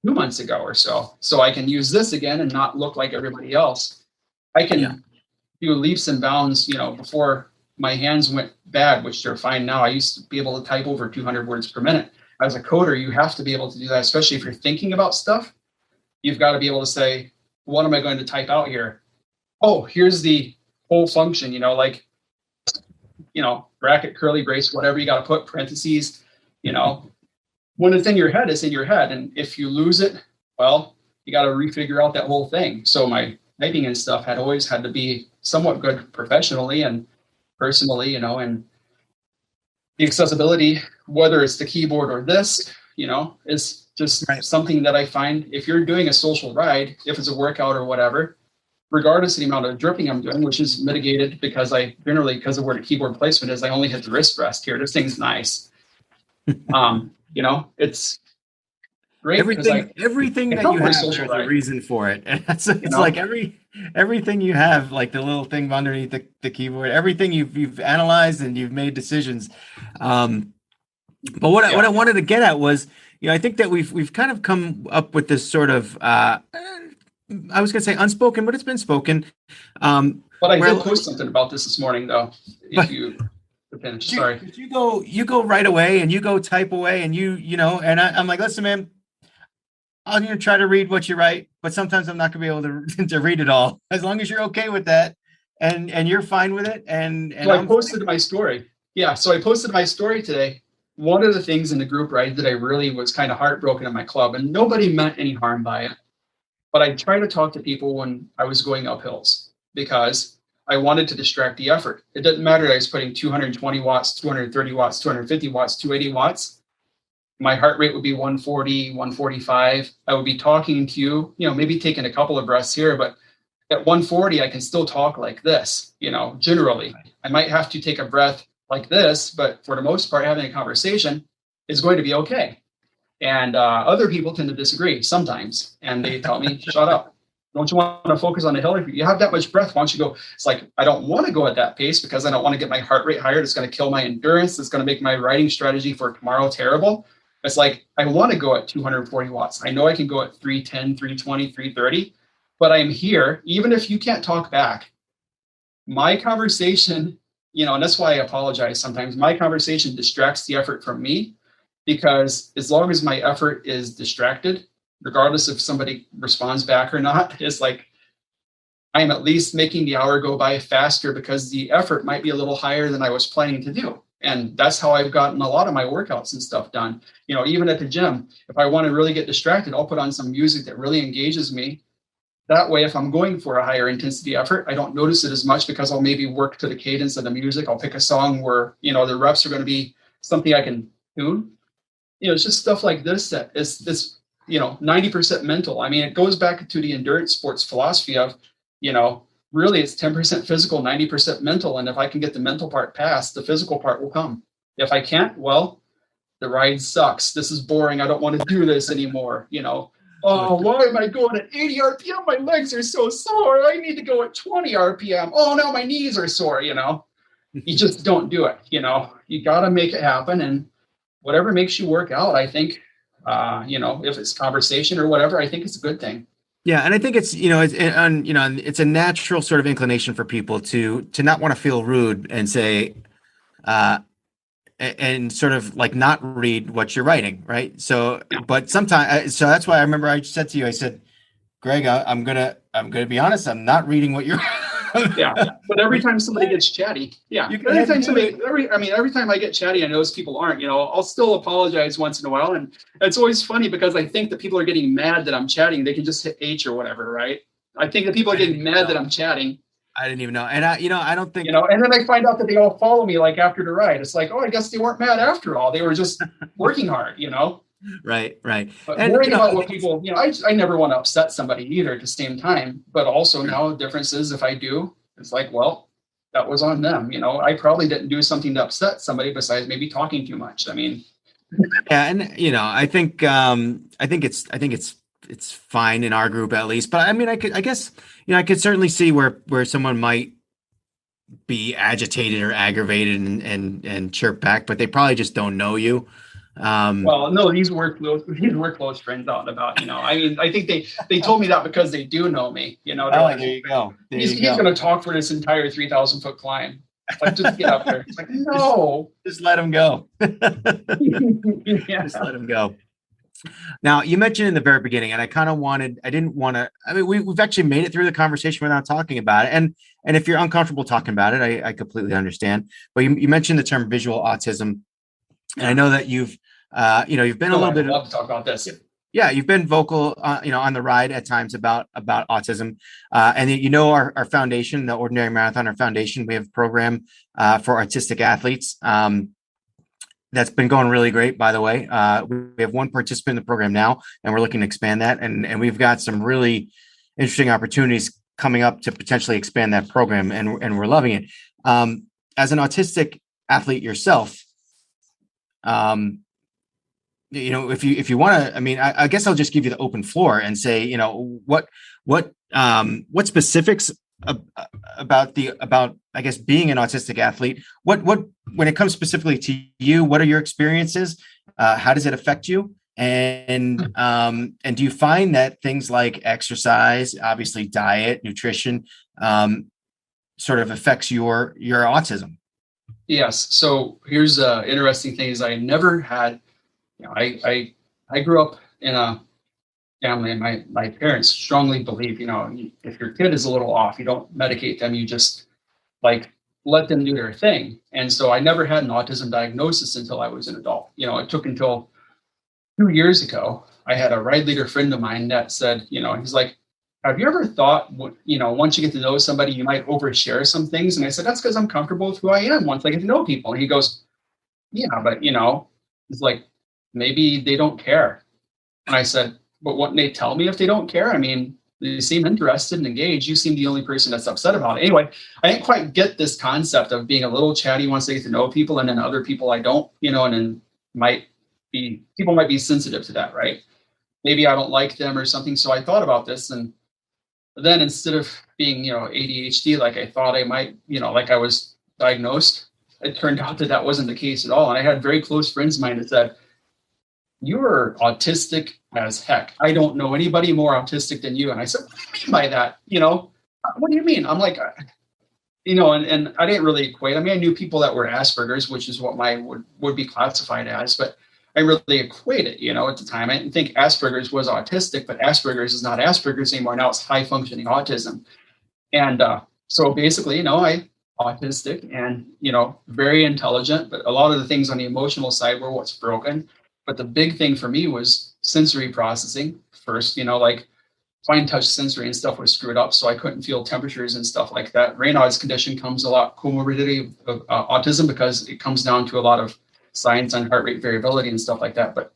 2 months ago or so. So I can use this again and not look like everybody else. I can do leaps and bounds. Before my hands went bad, which they're fine now. I used to be able to type over 200 words per minute. As a coder, you have to be able to do that, especially if you're thinking about stuff. You've got to be able to say, what am I going to type out here? Oh, here's the whole function, bracket, curly brace, whatever you got to put, parentheses, when it's in your head, it's in your head. And if you lose it, well, you got to refigure out that whole thing. So my typing and stuff had always had to be somewhat good professionally and personally, and the accessibility, whether it's the keyboard or this, is just something that I find if you're doing a social ride, if it's a workout or whatever, regardless of the amount of dripping I'm doing, which is mitigated because because of where the keyboard placement is, I only hit the wrist rest here. This thing's nice. It's great. Everything that you have, there's a reason for it. And it's like everything you have, like the little thing underneath the keyboard, everything you've analyzed and you've made decisions. But what I wanted to get at was, I think that we've kind of come up with this sort of, I was going to say unspoken, but it's been spoken. But I did post something about this morning, though. Sorry. You go right away and you go type away and and I'm like, listen, man, I'm going to try to read what you write, but sometimes I'm not going to be able to read it all. As long as you're okay with that and you're fine with it. And I posted my story. Yeah. So I posted my story today. One of the things in the group, that I really was kind of heartbroken in my club, and nobody meant any harm by it. But I tried to talk to people when I was going up hills because I wanted to distract the effort. It didn't matter that I was putting 220 watts, 230 watts, 250 watts, 280 watts. My heart rate would be 140, 145. I would be talking to you, maybe taking a couple of breaths here, but at 140, I can still talk like this, generally. I might have to take a breath like this, but for the most part, having a conversation is going to be okay. And other people tend to disagree sometimes. And they tell me, shut up. Don't you want to focus on the hill? If you have that much breath, why don't you go? It's like, I don't want to go at that pace because I don't want to get my heart rate higher. It's going to kill my endurance. It's going to make my riding strategy for tomorrow terrible. It's like, I want to go at 240 watts. I know I can go at 310, 320, 330, but I'm here. Even if you can't talk back, my conversation, and that's why I apologize sometimes. My conversation distracts the effort from me because as long as my effort is distracted, regardless if somebody responds back or not, it's like I'm at least making the hour go by faster because the effort might be a little higher than I was planning to do. And that's how I've gotten a lot of my workouts and stuff done. Even at the gym, if I want to really get distracted, I'll put on some music that really engages me. That way, if I'm going for a higher intensity effort, I don't notice it as much because I'll maybe work to the cadence of the music. I'll pick a song where, the reps are going to be something I can tune. It's just stuff like this that is this, 90% mental. I mean, it goes back to the endurance sports philosophy of, really it's 10% physical, 90% mental. And if I can get the mental part passed, the physical part will come. If I can't, well, the ride sucks. This is boring. I don't want to do this anymore. Oh, why am I going at 80 RPM? My legs are so sore. I need to go at 20 RPM. Oh, no, my knees are sore, You just don't do it. You got to make it happen. And whatever makes you work out, I think, if it's conversation or whatever, I think it's a good thing. Yeah. And I think it's, it's a natural sort of inclination for people to not want to feel rude and say, and sort of like not read what you're writing, right? So, but sometimes, so that's why I remember I said to you, I said, Greg, I'm gonna be honest, I'm not reading what you're. But every time somebody gets chatty, every time I get chatty, I notice people aren't. I'll still apologize once in a while, and it's always funny because I think that people are getting mad that I'm chatting. They can just hit H or whatever, right? I think that people are getting mad that I'm chatting. I didn't even know. And I don't think, and then I find out that they all follow me like after the ride. It's like, oh, I guess they weren't mad after all. They were just working hard, Right. But worrying about what people, I never want to upset somebody either at the same time. But also now the difference is if I do, it's like, well, that was on them. I probably didn't do something to upset somebody besides maybe talking too much. I mean, yeah. And, I think it's fine in our group at least, but I mean, I guess, I could certainly see where someone might be agitated or aggravated and chirp back, but they probably just don't know you. Well, no, these were close friends out and about, I mean, I think they told me that because they do know me, there you go. He's going to talk for this entire 3,000 foot climb. Like, just get up there. It's like, no, just let him go. Just let him go. Now, you mentioned in the very beginning, and we've actually made it through the conversation without talking about it. And if you're uncomfortable talking about it, I completely understand. But you mentioned the term visual autism. And I know that you've been a little bit. I'd love to talk about this. Yeah, you've been vocal, on the ride at times about autism, and our foundation, the Ordinary Marathoner Foundation, we have a program for autistic athletes. That's been going really great, by the way. We have one participant in the program now, and we're looking to expand that. And we've got some really interesting opportunities coming up to potentially expand that program, and we're loving it. As an autistic athlete yourself, if you want to, I mean, I guess I'll just give you the open floor and say, what specifics about I guess being an autistic athlete, what when it comes specifically to you, what are your experiences? How does it affect you? And do you find that things like exercise, obviously diet, nutrition, sort of affects your autism? Yes. So here's the interesting thing is I never had, I grew up in a family, and my parents strongly believe, if your kid is a little off, you don't medicate them, you just let them do their thing. And so I never had an autism diagnosis until I was an adult. It took until 2 years ago. I had a ride leader friend of mine that said, he's like, have you ever thought, once you get to know somebody, you might overshare some things? And I said, that's because I'm comfortable with who I am once I get to know people. And he goes, yeah, but it's like, maybe they don't care. And I said, but wouldn't they tell me if they don't care? I mean, they seem interested and engaged. You seem the only person that's upset about it. Anyway, I didn't quite get this concept of being a little chatty once they get to know people, and then other people I don't, and then people might be sensitive to that, right? Maybe I don't like them or something. So I thought about this, and then instead of being, ADHD, like I thought I might, like I was diagnosed, it turned out that wasn't the case at all. And I had very close friends of mine that said, you are autistic as heck. I don't know anybody more autistic than you. And I said, what do you mean by that? What do you mean? I'm like, and I didn't really equate. I mean, I knew people that were Asperger's, which is what mine would be classified as, but I really equate it, at the time. I didn't think Asperger's was autistic, but Asperger's is not Asperger's anymore. Now it's high functioning autism. And so basically, I autistic and, very intelligent, but a lot of the things on the emotional side were what's broken. But the big thing for me was sensory processing first, like fine touch sensory and stuff was screwed up. So I couldn't feel temperatures and stuff like that. Raynaud's condition comes a lot comorbidity of autism because it comes down to a lot of science on heart rate variability and stuff like that. But,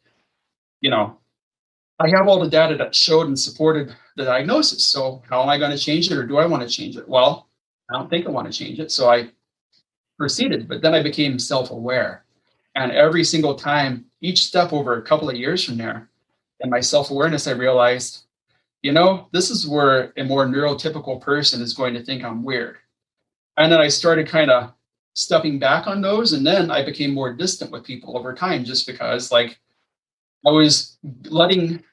I have all the data that showed and supported the diagnosis. So how am I going to change it, or do I want to change it? Well, I don't think I want to change it. So I proceeded, but then I became self-aware. And every single time, each step over a couple of years from there, and my self-awareness, I realized, this is where a more neurotypical person is going to think I'm weird. And then I started kind of stepping back on those. And then I became more distant with people over time, just because I was letting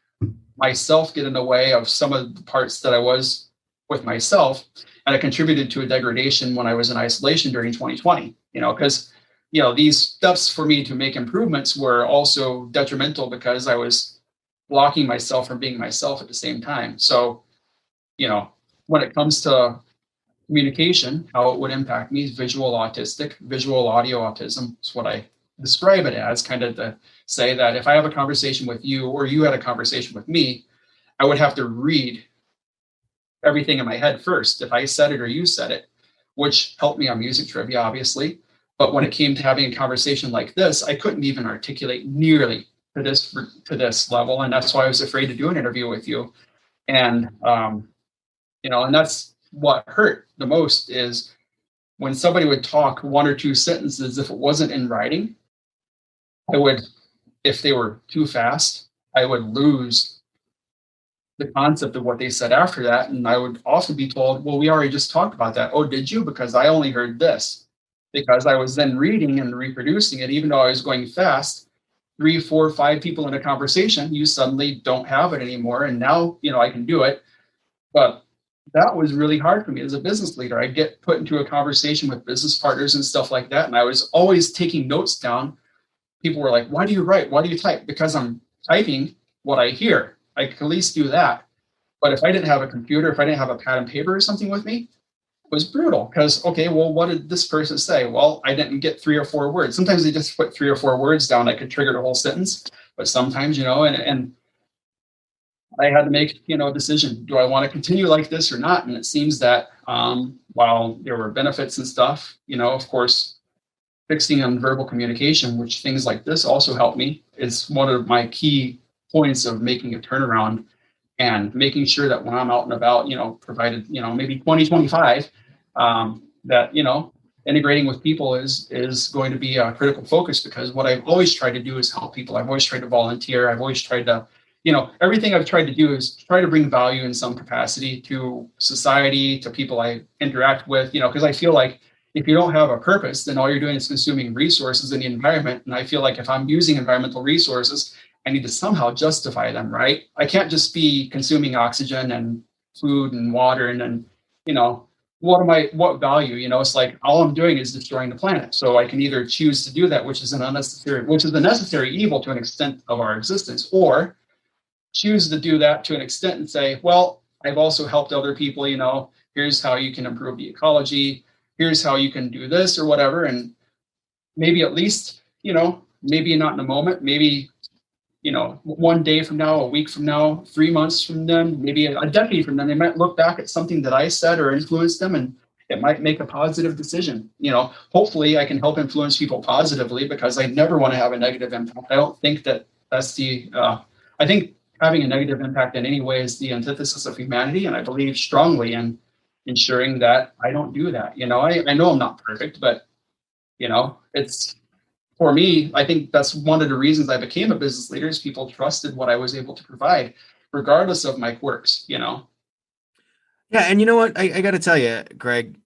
myself get in the way of some of the parts that I was with myself. And it contributed to a degradation when I was in isolation during 2020, because these steps for me to make improvements were also detrimental because I was blocking myself from being myself at the same time. So, when it comes to communication, how it would impact me, visual autistic, visual audio autism is what I describe it as, kind of to say that if I have a conversation with you or you had a conversation with me, I would have to read everything in my head first, if I said it or you said it, which helped me on music trivia, obviously. But when it came to having a conversation like this, I couldn't even articulate nearly to this level. And that's why I was afraid to do an interview with you. And, and that's what hurt the most is when somebody would talk one or two sentences, if it wasn't in writing, if they were too fast, I would lose the concept of what they said after that. And I would often be told, well, we already just talked about that. Oh, did you? Because I only heard this. Because I was then reading and reproducing it, even though I was going fast, 3, 4, 5 people in a conversation, you suddenly don't have it anymore. And now, I can do it. But that was really hard for me as a business leader. I get put into a conversation with business partners and stuff like that. And I was always taking notes down. People were like, why do you write? Why do you type? Because I'm typing what I hear. I could at least do that. But if I didn't have a computer, if I didn't have a pad and paper or something with me, it was brutal. Because, okay, well, what did this person say? Well, I didn't get 3 or 4 words. Sometimes they just put 3 or 4 words down. I could trigger the whole sentence. But sometimes, and I had to make, a decision. Do I want to continue like this or not? And it seems that while there were benefits and stuff, of course, fixing on verbal communication, which things like this also help me, is one of my key points of making a turnaround and making sure that when I'm out and about, provided, maybe 2025, that, integrating with people is going to be a critical focus, because what I've always tried to do is help people. I've always tried to volunteer. I've always tried to, everything I've tried to do is try to bring value in some capacity to society, to people I interact with, because I feel like if you don't have a purpose, then all you're doing is consuming resources in the environment. And I feel like if I'm using environmental resources, I need to somehow justify them, right? I can't just be consuming oxygen and food and water and then, what value? It's like all I'm doing is destroying the planet. So I can either choose to do that, which is a necessary evil to an extent of our existence, or choose to do that to an extent and say, well, I've also helped other people, here's how you can improve the ecology. Here's how you can do this or whatever. And maybe at least, maybe not in a moment, maybe, one day from now, a week from now, 3 months from then, maybe a decade from then, they might look back at something that I said or influenced them, and it might make a positive decision. Hopefully I can help influence people positively, because I never want to have a negative impact. I don't think that that's I think having a negative impact in any way is the antithesis of humanity. And I believe strongly in ensuring that I don't do that. I know I'm not perfect, but, it's, for me, I think that's one of the reasons I became a business leader, is people trusted what I was able to provide, regardless of my quirks, Yeah. And you know what? I got to tell you, Greg,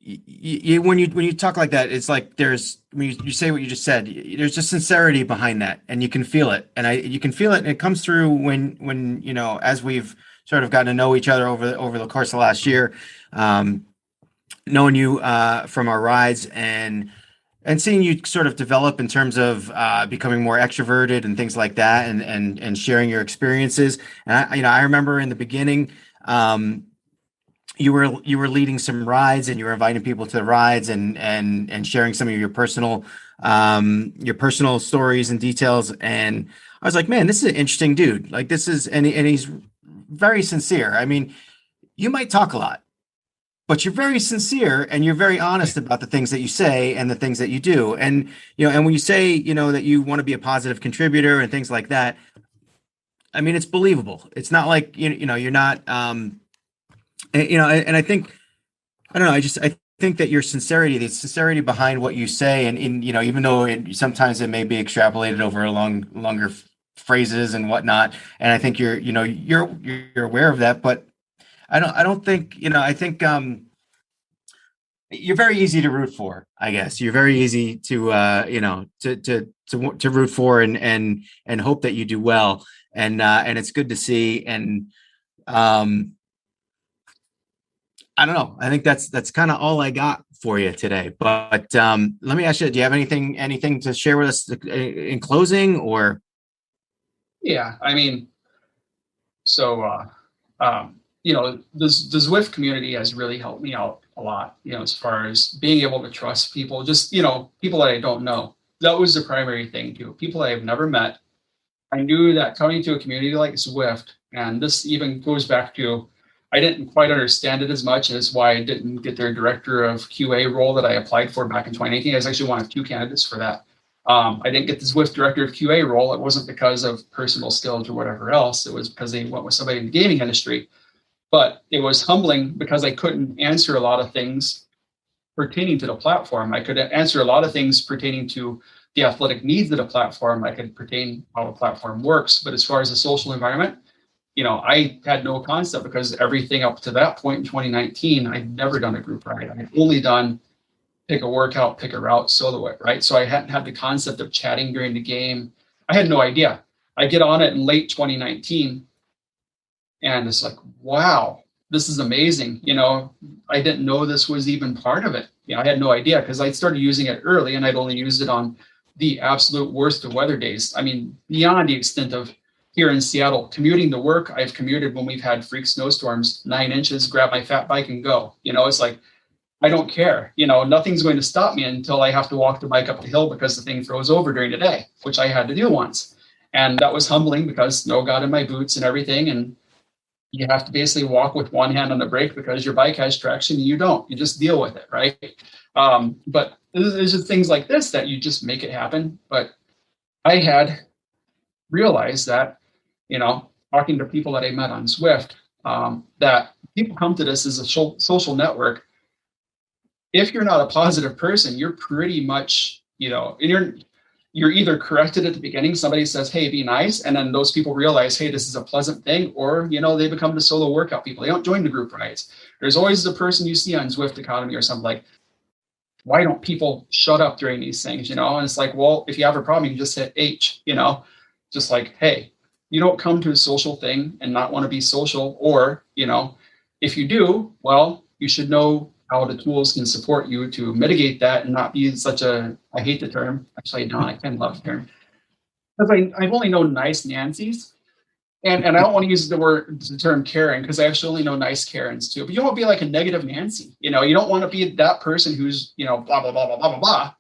when you talk like that, it's like when you say what you just said, there's just sincerity behind that, and you can feel it. And you can feel it, and it comes through when as we've sort of gotten to know each other over the course of last year, knowing you from our rides and seeing you sort of develop in terms of becoming more extroverted and things like that, and sharing your experiences. And I remember in the beginning, you were leading some rides, and you were inviting people to the rides and sharing some of your personal stories and details. And I was like, man, this is an interesting dude. Like, this is, and he's very sincere. I mean, you might talk a lot, but you're very sincere, and you're very honest about the things that you say and the things that you do. And, and when you say, that you want to be a positive contributor and things like that, I mean, it's believable. It's not like, you're not, and I think, I don't know, I think that your sincerity, the sincerity behind what you say, and even though sometimes it may be extrapolated over longer phrases and whatnot. And I think you're aware of that, but I don't think, I think, you're very easy to root for, I guess. You're very easy to, to root for and hope that you do well. And it's good to see. And, I don't know. I think that's kind of all I got for you today. But let me ask you, do you have anything to share with us in closing, or? Yeah, I mean, so, the Zwift community has really helped me out a lot, as far as being able to trust people, just, people that I don't know. That was the primary thing too. People I have never met. I knew that coming to a community like Zwift, and this even goes back to, I didn't quite understand it as much, as why I didn't get their director of QA role that I applied for back in 2018. I was actually one of 2 candidates for that. I didn't get the Zwift director of QA role. It wasn't because of personal skills or whatever else. It was because they went with somebody in the gaming industry. But it was humbling because I couldn't answer a lot of things pertaining to the platform. I could answer a lot of things pertaining to the athletic needs of the platform. I could pertain how the platform works. But as far as the social environment, I had no concept, because everything up to that point in 2019, I'd never done a group ride. I had only done pick a workout, pick a route, solo it, right? So I hadn't had the concept of chatting during the game. I had no idea. I get on it in late 2019, and it's like, wow, this is amazing. I didn't know this was even part of it. I had no idea, because I started using it early, and I'd only used it on the absolute worst of weather days. I mean, beyond the extent of here in Seattle, commuting to work, I've commuted when we've had freak snowstorms, 9 inches, grab my fat bike and go. It's like, I don't care. Nothing's going to stop me until I have to walk the bike up the hill because the thing throws over during the day, which I had to do once. And that was humbling, because snow got in my boots and everything. And you have to basically walk with one hand on the brake, because your bike has traction and you don't. You just deal with it, right? But there's just things like this that you just make it happen. But I had realized that, talking to people that I met on Zwift, that people come to this as a social network. If you're not a positive person, you're pretty much, and you're either corrected at the beginning. Somebody says, hey, be nice. And then those people realize, hey, this is a pleasant thing. Or, they become the solo workout people. They don't join the group rides. There's always the person you see on Zwift Academy or something like, why don't people shut up during these things? And it's like, well, if you have a problem, you can just hit H, just like, hey, you don't come to a social thing and not want to be social. Or, if you do, well, you should know how the tools can support you to mitigate that and not be such a, I hate the term. Actually, no, I kind of love the term. Because I've only known nice Nancy's. And I don't want to use the term Karen, because I actually only know nice Karens too. But you don't want to be like a negative Nancy. You don't want to be that person who's, blah, blah, blah, blah, blah, blah, blah.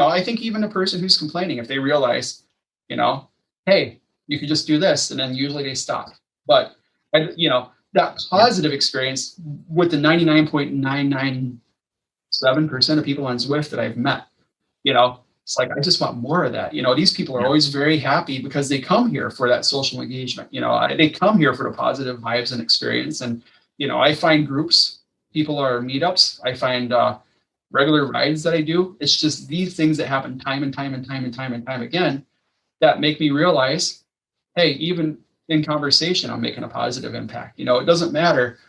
I think even a person who's complaining, if they realize, hey, you could just do this, and then usually they stop. But, that positive experience with the 99.997% of people on Zwift that I've met, it's like, I just want more of that. These people are always very happy because they come here for that social engagement. They come here for the positive vibes and experience. And, I find groups, people are meetups. I find regular rides that I do. It's just these things that happen time and time again that make me realize, hey, even in conversation, I'm making a positive impact. It doesn't matter,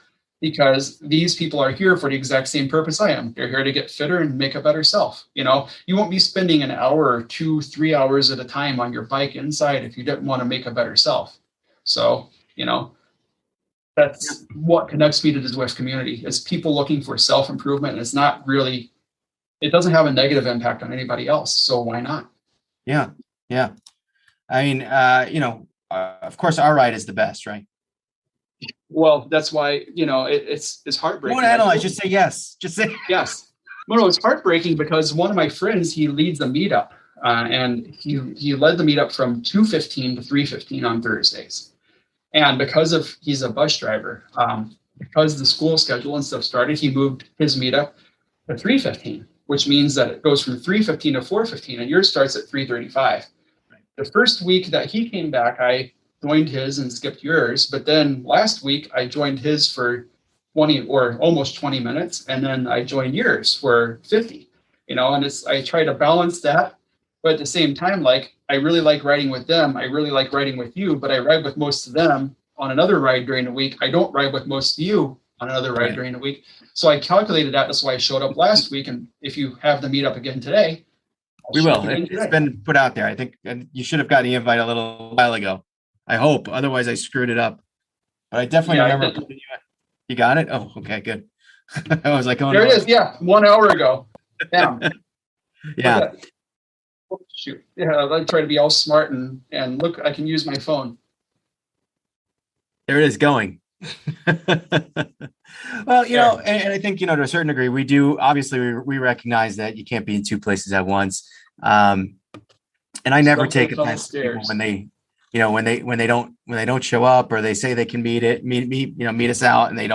because these people are here for the exact same purpose I am. They're here to get fitter and make a better self. You won't be spending an hour or 2-3 hours at a time on your bike inside if you didn't want to make a better self. So, that's what connects me to the Zwift community, is people looking for self-improvement. And it's not really, it doesn't have a negative impact on anybody else. So why not? Yeah. Yeah. I mean, of course, our ride is the best, right? Well, that's why, it's heartbreaking. You want to analyze, just say yes. Just say yes. No, it's heartbreaking, because one of my friends, he leads a meetup, and he led the meetup from 2:15 to 3:15 on Thursdays. And because he's a bus driver, because the school schedule and stuff started, he moved his meetup to 3:15, which means that it goes from 3:15 to 4:15, and yours starts at 3:35. The first week that he came back, I joined his and skipped yours. But then last week, I joined his for 20 or almost 20 minutes. And then I joined yours for 50, and I try to balance that. But at the same time, like, I really like riding with them. I really like riding with you, but I ride with most of them on another ride during the week. I don't ride with most of you on another ride during the week. So I calculated that. That's why I showed up last week. And if you have the meetup again today, we will. It's been put out there. I think you should have gotten the invite a little while ago. I hope. Otherwise, I screwed it up. But I definitely remember. You got it? Oh, okay, good. I was like, oh, there it is. Yeah. 1 hour ago. Damn. Yeah. Oh, shoot. Yeah. I try to be all smart and look, I can use my phone. There it is going. Well, you know, and I think, you know, to a certain degree, we do, obviously we recognize that you can't be in two places at once. And I never take offense to people when they, you know, when they don't show up, or they say they can meet us out, and they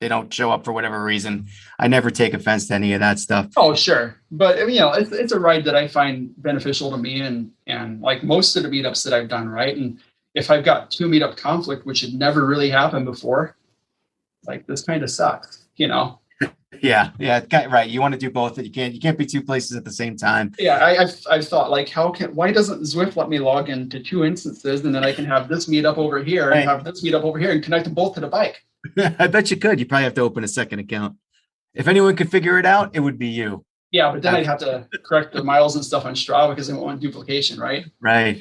don't show up for whatever reason. I never take offense to any of that stuff. Oh, sure. But you know, it's a ride that I find beneficial to me, and like most of the meetups that I've done, right? And if I've got 2 meetup conflict, which had never really happened before, like this kind of sucks, you know? Yeah. Right. You want to do both. You can't be two places at the same time. Yeah. I've thought, like, why doesn't Zwift let me log into 2 instances, and then I can have this meetup over here and have this meetup over here and connect them both to the bike? I bet you could. You probably have to open a second account. If anyone could figure it out, it would be you. Yeah, but then I'd have to correct the miles and stuff on Strava because I don't want duplication, right? Right.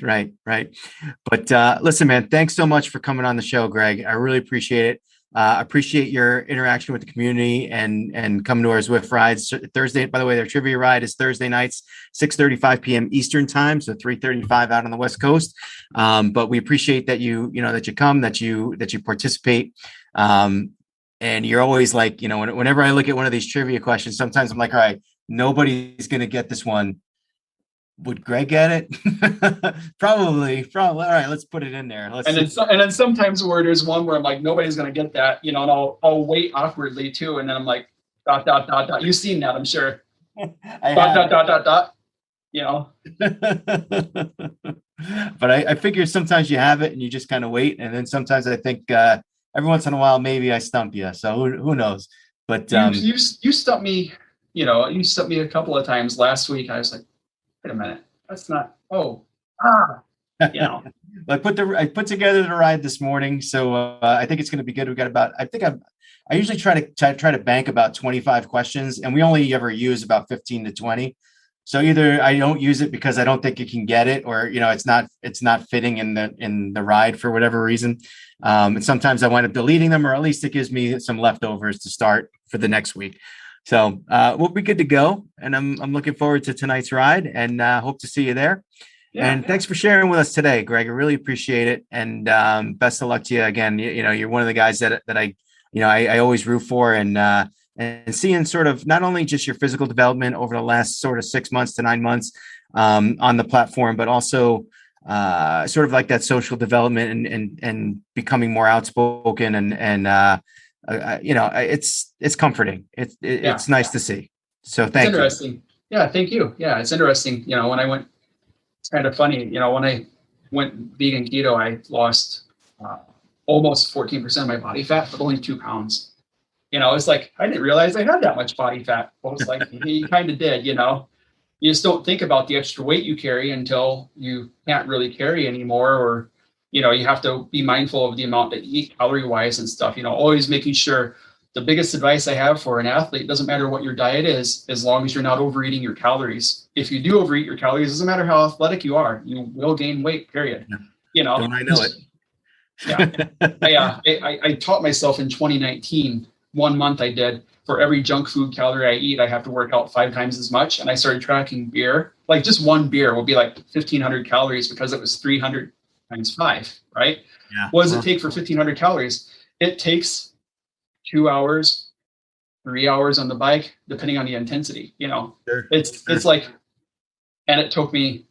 But listen, man, thanks so much for coming on the show, Greg. I really appreciate it. Appreciate your interaction with the community and coming to our Zwift rides Thursday. By the way, their trivia ride is Thursday nights, 6:35 p.m. Eastern time, so 3:35 out on the West Coast. But we appreciate that you come, that you participate. And you're always like, you know, whenever I look at one of these trivia questions, sometimes I'm like, all right, nobody's going to get this one. Would Greg get it? Probably. All right, let's put it in there. And then sometimes where there's one where I'm like, nobody's going to get that, you know, and I'll wait awkwardly too. And then I'm like, ... You've seen that, I'm sure. Dot, you know. But I figure sometimes you have it and you just kind of wait. And then sometimes I think every once in a while, maybe I stump you. So who knows? But you stumped me, you know, you stumped me a couple of times last week. I was like, wait a minute, that's not, you know. I put together the ride this morning, so I think it's going to be good. We got about, I usually try to bank about 25 questions, and we only ever use about 15 to 20. So either I don't use it because I don't think you can get it, or, you know, it's not fitting in the ride for whatever reason. And sometimes I wind up deleting them, or at least it gives me some leftovers to start for the next week. So we'll be good to go, and I'm looking forward to tonight's ride, and hope to see you there. Yeah, and thanks for sharing with us today, Greg. I really appreciate it, and best of luck to you again. You know, you're one of the guys that I always root for, and seeing sort of not only just your physical development over the last sort of 6 months to 9 months on the platform, but also sort of like that social development and becoming more outspoken and you know, it's comforting. It's nice to see. So thank you. Interesting. Yeah. Thank you. Yeah. It's interesting. You know, when I went, it's kind of funny, you know, when I went vegan keto, I lost almost 14% of my body fat, but only 2 pounds. You know, it's like, I didn't realize I had that much body fat. Well, it's like, you kind of did, you know, you just don't think about the extra weight you carry until you can't really carry anymore, or, you know, you have to be mindful of the amount that you eat calorie wise and stuff, you know, always making sure. The biggest advice I have for an athlete, doesn't matter what your diet is, as long as you're not overeating your calories. If you do overeat your calories, doesn't matter how athletic you are, you will gain weight, period. Yeah. You know, don't I know it? Yeah. I taught myself in 2019, 1 month I did, for every junk food calorie I eat, I have to work out 5 times as much. And I started tracking beer. Like just one beer will be like 1,500 calories because it was 300 times 5, right? Yeah. What does it take for 1,500 calories? It takes 2 hours, 3 hours on the bike, depending on the intensity, you know. Sure. It's like, and it took me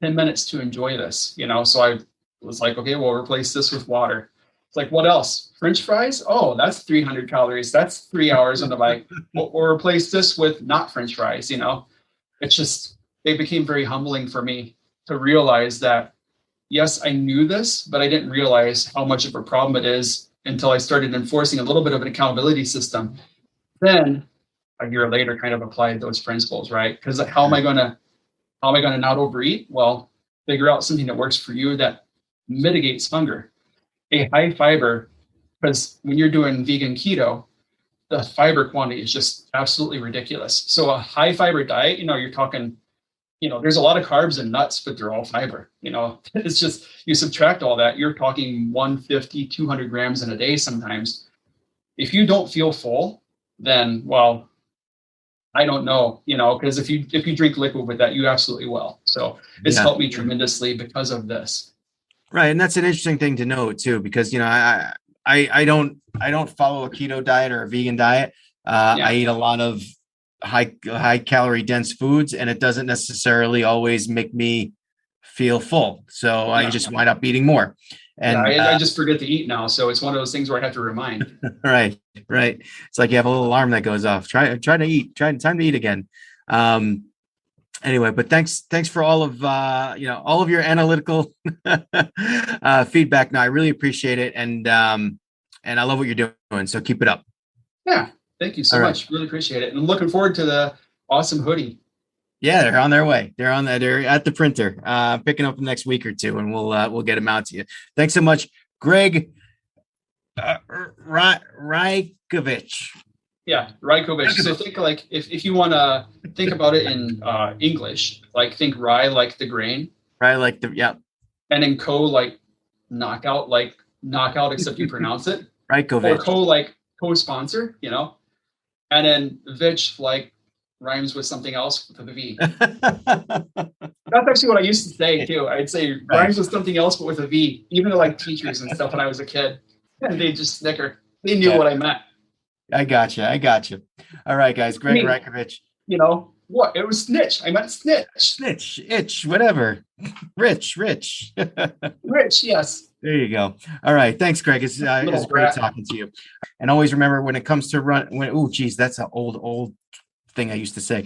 10 minutes to enjoy this, you know. So I was like, okay, we'll replace this with water. It's like, what else? French fries? Oh, that's 300 calories. That's 3 hours on the bike. We'll replace this with not French fries, you know. It's just, it became very humbling for me to realize that, yes, I knew this, but I didn't realize how much of a problem it is until I started enforcing a little bit of an accountability system. Then a year later, kind of applied those principles, right? Because how am I going to not overeat? Well, figure out something that works for you that mitigates hunger. A high fiber, because when you're doing vegan keto, the fiber quantity is just absolutely ridiculous. So a high fiber diet, you know, you're talking, you know, there's a lot of carbs and nuts, but they're all fiber. You know, it's just, you subtract all that, you're talking 150, 200 grams in a day sometimes. If you don't feel full, then, well, I don't know, because if you drink liquid with that, you absolutely will. So it's helped me tremendously because of this. Right. And that's an interesting thing to know too, because, I don't follow a keto diet or a vegan diet. I eat a lot of high calorie dense foods, and it doesn't necessarily always make me feel full. So I just wind up eating more. And I just forget to eat now. So it's one of those things where I have to remind. Right. It's like you have a little alarm that goes off. Try to eat. Time to eat again. Anyway, but thanks for all of all of your analytical feedback. No, I really appreciate it, and I love what you're doing. So keep it up. Yeah, thank you so much. Really appreciate it, and I'm looking forward to the awesome hoodie. Yeah, they're on their way. They're at the printer, picking up the next week or two, and we'll get them out to you. Thanks so much, Greg Rajkovic. Yeah, Rajkovic. So think like if you want to think about it in English, like think rye like the grain. Rye like the And then like knockout, except you pronounce it. Rajkovic. Or like co-sponsor, And then Vich like rhymes with something else with a V. That's actually what I used to say too. I'd say rhymes with something else but with a V, even to like teachers and stuff when I was a kid. And they just snicker. They knew what I meant. I got you. All right, guys. Greg Rajkovic. What? It was snitch. I meant snitch. Snitch, itch, whatever. Rich. Rich, yes. There you go. All right. Thanks, Greg. It's great talking to you. And always remember when it comes to that's an old thing I used to say.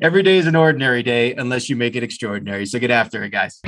Every day is an ordinary day unless you make it extraordinary. So get after it, guys.